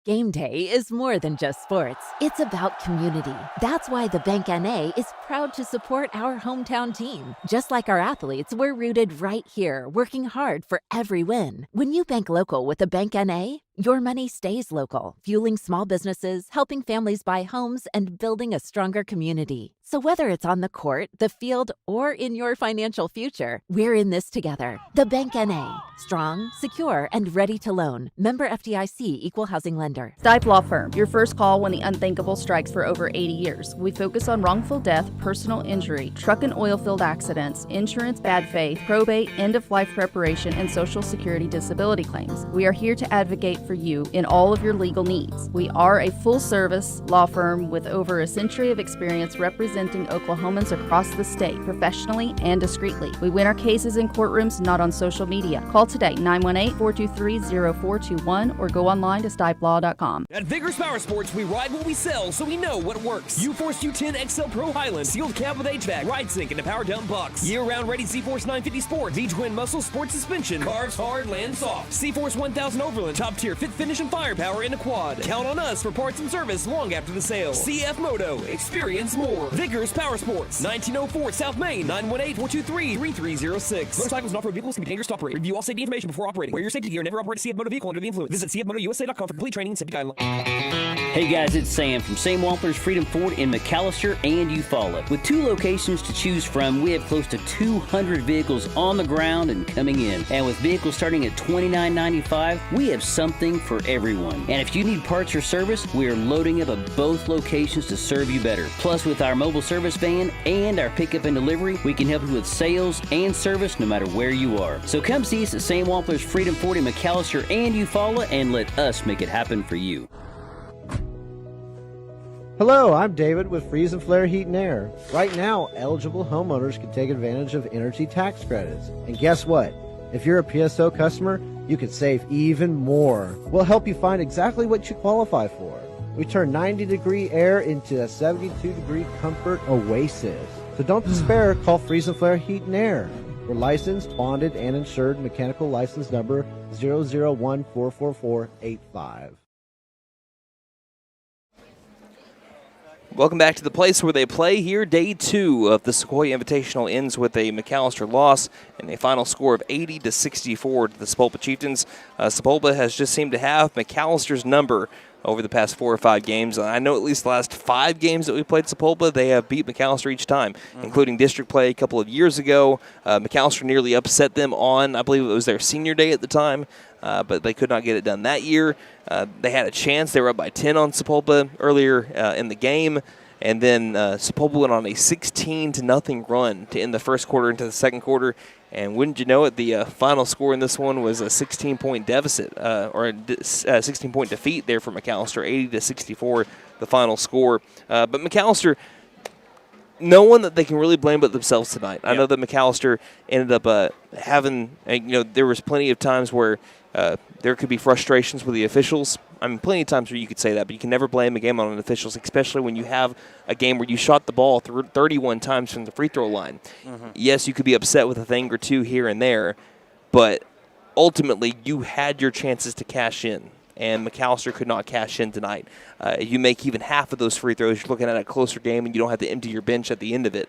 S7: Game day is more than just sports. It's about community. That's why the Bank NA is proud to support our hometown team. Just like our athletes, we're rooted right here, working hard for every win. When you bank local with the Bank NA, your money stays local, fueling small businesses, helping families buy homes, and building a stronger community. So whether it's on the court, the field, or in your financial future, we're in this together. The Bank NA. Strong, secure, and ready to loan. Member FDIC, Equal Housing Lender.
S8: Stipe Law Firm, your first call when the unthinkable strikes for over 80 years. We focus on wrongful death, personal injury, truck and oil field accidents, insurance bad faith, probate, end-of-life preparation, and Social Security disability claims. We are here to advocate for you in all of your legal needs. We are a full-service law firm with over a century of experience representing Oklahomans across the state professionally and discreetly. We win our cases in courtrooms, not on social media. Call today, 918-423-0421, or go online to stipelaw.com.
S4: At Vigorous Power Sports, we ride what we sell, so we know what works. U-Force U10 XL Pro Highland, sealed cab with HVAC, ride sync, and a power dump box. Year-round ready C-Force 950 Sport, V-Twin Muscle Sport Suspension, carves hard, lands soft. C-Force 1000 Overland, top-tier fit finish and firepower in a quad. Count on us for parts and service long after the sale. CF Moto, experience more. Vigorous Power Sports, 1904 South Main, 918-423-3306. Motorcycles and off-road vehicles can be dangerous to operate. Review all safety information before operating. Wear your safety gear and never operate a CF Moto vehicle under the influence. Visit cfmotousa.com for complete training and safety guidelines.
S9: Hey guys, it's Sam from Sam Wampler's Freedom Ford in McAlester and Eufaula. With 2 locations to choose from, we have close to 200 vehicles on the ground and coming in. And with vehicles starting at $29.95, we have something for everyone. And if you need parts or service, we are loading up at both locations to serve you better. Plus, with our mobile service van and our pickup and delivery, we can help you with sales and service no matter where you are. So come see us at Sam Wampler's Freedom Ford in McAlester and Eufaula and let us make it happen for you.
S10: Hello, I'm David with Freeze and Flare Heat and Air. Right now, eligible homeowners can take advantage of energy tax credits. And guess what? If you're a PSO customer, you can save even more. We'll help you find exactly what you qualify for. We turn 90-degree air into a 72-degree comfort oasis. So don't despair, call Freeze and Flare Heat and Air. We're licensed, bonded, and insured. Mechanical license number 0014445.
S1: Welcome back to the place where they play here. Day 2 of the Sequoyah Invitational ends with a McAlester loss and a final score of 80-64 to the Sapulpa Chieftains. Sapulpa has just seemed to have McAllister's number over the past 4 or 5 games. I know at least the last 5 games that we played Sapulpa, they have beat McAlester each time, including district play a couple of years ago. McAlester nearly upset them on, I believe it was their senior day at the time, but they could not get it done that year. They had a chance. They were up by 10 on Sapulpa earlier in the game, and then Sapulpa went on a 16-0 run to end the first quarter into the second quarter. And wouldn't you know it, the final score in this one was a 16-point deficit, or a 16-point defeat there for McAlester, 80-64, the final score. But McAlester, no one that they can really blame but themselves tonight. I
S2: Yep.
S1: know that McAlester ended up having, there was plenty of times where there could be frustrations with the officials. I mean, plenty of times where you could say that, but you can never blame a game on the officials, especially when you have a game where you shot the ball 31 times from the free throw line.
S2: Mm-hmm.
S1: Yes, you could be upset with a thing or two here and there, but ultimately you had your chances to cash in, and McAlester could not cash in tonight. You make even half of those free throws, you're looking at a closer game, and you don't have to empty your bench at the end of it.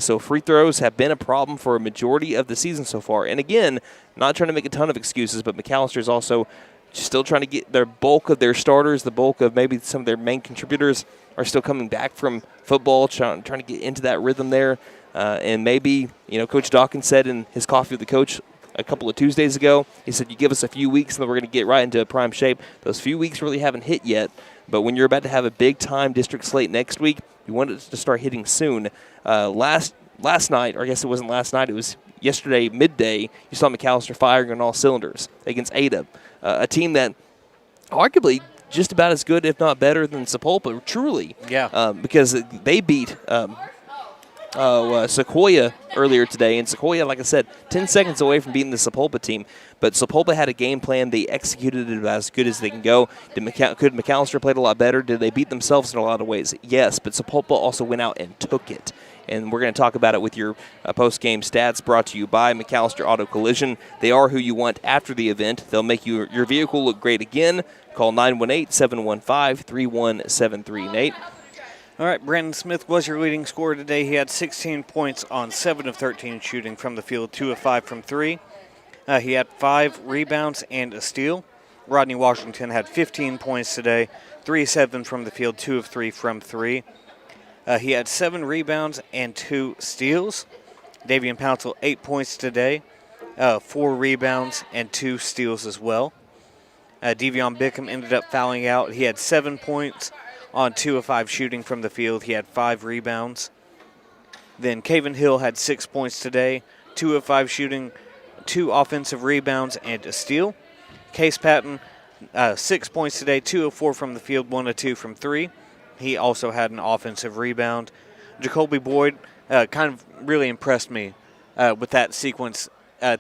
S1: So free throws have been a problem for a majority of the season so far. And again, not trying to make a ton of excuses, but McAlester is also still trying to get their bulk of their starters, the bulk of maybe some of their main contributors are still coming back from football, trying to get into that rhythm there. And maybe, Coach Dawkins said in his Coffee with the Coach a couple of Tuesdays ago, he said, you give us a few weeks and then we're going to get right into prime shape. Those few weeks really haven't hit yet, but when you're about to have a big-time district slate next week, you want it to start hitting soon. Last night, or I guess it wasn't last night, it was yesterday midday, you saw McAlester firing on all cylinders against Ada, a team that arguably just about as good, if not better, than Sapulpa, truly.
S2: Yeah.
S1: Because they beat Sequoyah earlier today, and Sequoyah, like I said, 10 seconds away from beating the Sapulpa team. But Sapulpa had a game plan. They executed it as good as they can go. Could McAlester played a lot better? Did they beat themselves in a lot of ways? Yes, but Sapulpa also went out and took it. And we're going to talk about it with your post-game stats brought to you by McAlester Auto Collision. They are who you want after the event. They'll make your vehicle look great again. Call 918-715-3173. Nate?
S2: All right, Brandon Smith was your leading scorer today. He had 16 points on 7 of 13 shooting from the field, 2 of 5 from 3. He had 5 rebounds and a steal. Rodney Washington had 15 points today, 3 of 7 from the field, 2 of 3 from 3. He had 7 rebounds and 2 steals. Davian Pouncil, 8 points today, 4 rebounds and 2 steals as well. Devion Bickham ended up fouling out. He had 7 points on 2 of 5 shooting from the field. He had 5 rebounds. Then Caven Hill had 6 points today, 2 of 5 shooting, 2 offensive rebounds, and a steal. Case Patton, 6 points today, 2 of 4 from the field, 1 of 2 from 3. He also had an offensive rebound. Jacoby Boyd kind of really impressed me with that sequence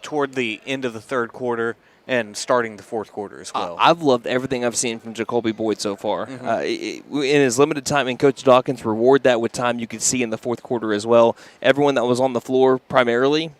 S2: toward the end of the third quarter and starting the fourth quarter as well.
S1: I've loved everything I've seen from Jacoby Boyd so far.
S2: Mm-hmm.
S1: In his limited time, and Coach Dawkins reward that with time you could see in the fourth quarter as well. Everyone that was on the floor primarily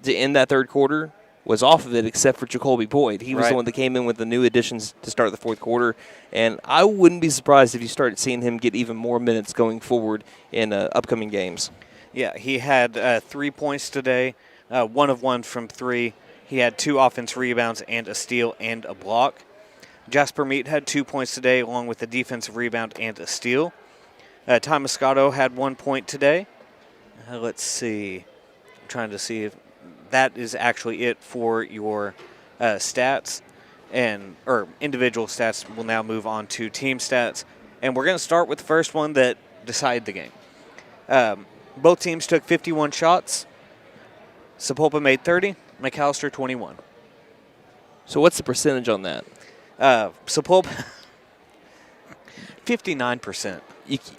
S1: to end that third quarter was off of it except for Jacoby Boyd. He was the one that came in with the new additions to start the fourth quarter, and I wouldn't be surprised if you started seeing him get even more minutes going forward in upcoming games.
S2: Yeah, he had 3 points today, 1 of 1 from 3. He had 2 offensive rebounds and a steal and a block. Jasper Meat had 2 points today, along with a defensive rebound and a steal. Ty Moscato had 1 point today. Let's see. I'm trying to see if that is actually it for your stats or individual stats. We'll now move on to team stats, and we're going to start with the first one that decided the game. Both teams took 51 shots. Sapulpa made 30. McAlester 21.
S1: So what's the percentage on that?
S2: Sapulpa 59%.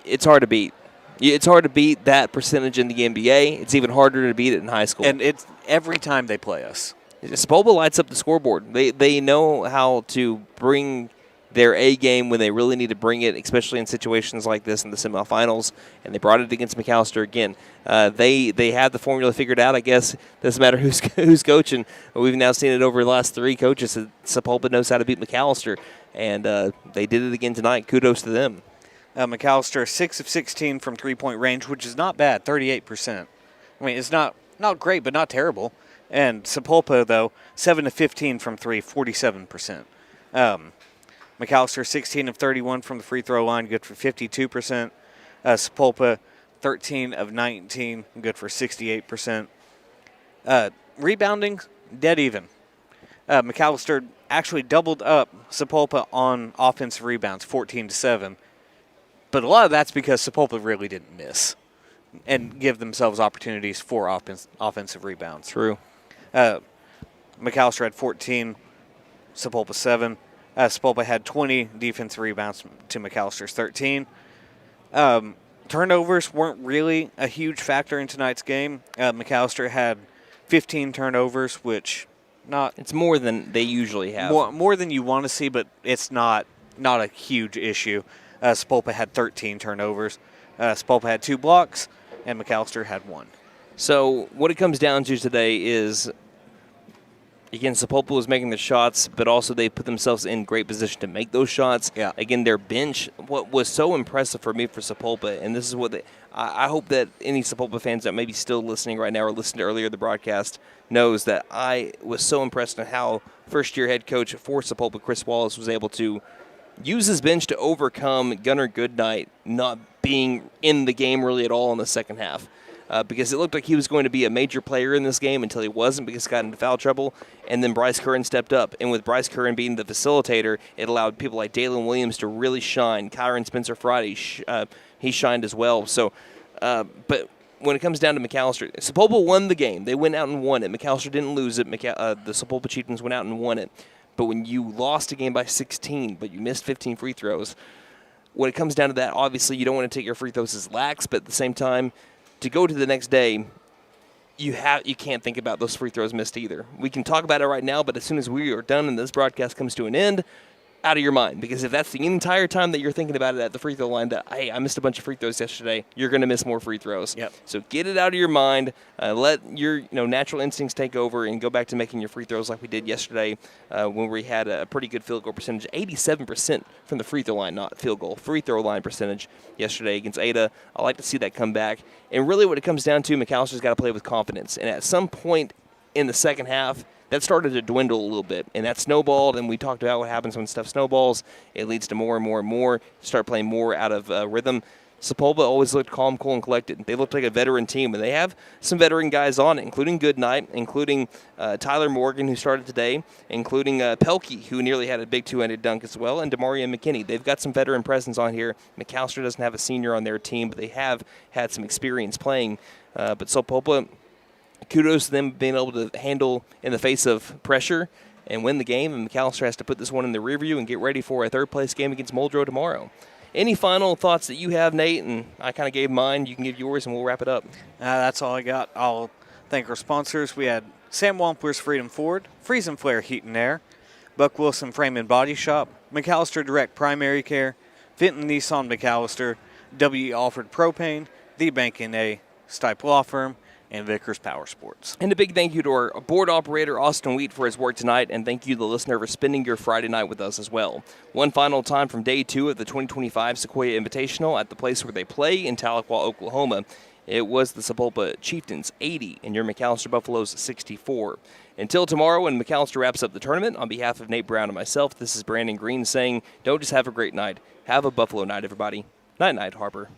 S1: It's hard to beat. It's hard to beat that percentage in the NBA. It's even harder to beat it in high school.
S2: And it's every time they play us.
S1: Sapulpa lights up the scoreboard. They know how to bring their A game when they really need to bring it, especially in situations like this in the semifinals. And they brought it against McAlester again. They have the formula figured out, I guess. Doesn't matter who's coaching. We've now seen it over the last 3 coaches. Sapulpa knows how to beat McAlester, and they did it again tonight. Kudos to them.
S2: McAlester 6 of 16 from three-point range, which is not bad, 38%. I mean, it's not great, but not terrible. And Sapulpa, though, 7 of 15 from 3, 47%. McAlester 16 of 31 from the free throw line, good for 52%. Sapulpa 13 of 19, good for 68%. Rebounding, dead even. McAlester actually doubled up Sapulpa on offensive rebounds, 14-7. But a lot of that's because Sapulpa really didn't miss and give themselves opportunities for offensive rebounds.
S1: True.
S2: McAlester had 14, Sapulpa 7. Sapulpa had 20 defensive rebounds to McAlster's 13. Turnovers weren't really a huge factor in tonight's game. McAlester had 15 turnovers, which
S1: it's more than they usually have.
S2: More than you want to see, but it's not a huge issue. Sapulpa had 13 turnovers. Sapulpa had 2 blocks, and McAlester had 1.
S1: So what it comes down to today is, again, Sapulpa was making the shots, but also they put themselves in great position to make those shots.
S2: Yeah.
S1: Again, their bench, what was so impressive for me for Sapulpa, and this is what I hope that any Sapulpa fans that may be still listening right now or listened to earlier in the broadcast knows that I was so impressed on how first-year head coach for Sapulpa, Chris Wallace, was able to use his bench to overcome Gunnar Goodnight not being in the game really at all in the second half. Because it looked like he was going to be a major player in this game until he wasn't because he got into foul trouble. And then Bryce Curran stepped up. And with Bryce Curran being the facilitator, it allowed people like Dalen Williams to really shine. Kyron Spencer Friday, he shined as well. So, but when it comes down to McAlester, Sapulpa won the game. They went out and won it. McAlester didn't lose it. The Sapulpa Chieftains went out and won it. But when you lost a game by 16, but you missed 15 free throws, when it comes down to that, obviously you don't want to take your free throws as lax, but at the same time, to go to the next day, you can't think about those free throws missed either. We can talk about it right now, but as soon as we are done and this broadcast comes to an end, out of your mind. Because if that's the entire time that you're thinking about it at the free throw line, that, hey, I missed a bunch of free throws yesterday, you're going to miss more free throws.
S2: Yep.
S1: So get it out of your mind. Let your natural instincts take over and go back to making your free throws like we did yesterday when we had a pretty good field goal percentage, 87% from the free throw line, not field goal, free throw line percentage yesterday against Ada. I like to see that come back. And really what it comes down to, McAllister's got to play with confidence. And at some point in the second half, that started to dwindle a little bit, and that snowballed, and we talked about what happens when stuff snowballs. It leads to more and more and more. Start playing more out of rhythm. Sapulpa always looked calm, cool, and collected. They looked like a veteran team, and they have some veteran guys on it, including Goodnight, including Tyler Morgan, who started today, including Pelkey, who nearly had a big two-handed dunk as well, and Demaria McKinney. They've got some veteran presence on here. McAlester doesn't have a senior on their team, but they have had some experience playing. But Sapulpa, kudos to them being able to handle in the face of pressure and win the game, and McAlester has to put this one in the rear view and get ready for a third-place game against Muldrow tomorrow. Any final thoughts that you have, Nate? And I kind of gave mine. You can give yours, and we'll wrap it up.
S2: That's all I got. I'll thank our sponsors. We had Sam Wampler's Freedom Ford, Freeze and Flare Heat and Air, Buck Wilson Frame and Body Shop, McAlester Direct Primary Care, Vinton Nissan McAlester, W. Alfred Propane, The Bank N.A., Stipe Law Firm, and Vickers Power Sports.
S1: And a big thank you to our board operator, Austin Wheat, for his work tonight, and thank you, the listener, for spending your Friday night with us as well. One final time from Day 2 of the 2025 Sequoyah Invitational at the place where they play in Tahlequah, Oklahoma. It was the Sapulpa Chieftains 80 and your McAlester Buffaloes 64. Until tomorrow when McAlester wraps up the tournament, on behalf of Nate Brown and myself, this is Brandon Green saying, don't just have a great night, have a Buffalo night, everybody. Night-night, Harper.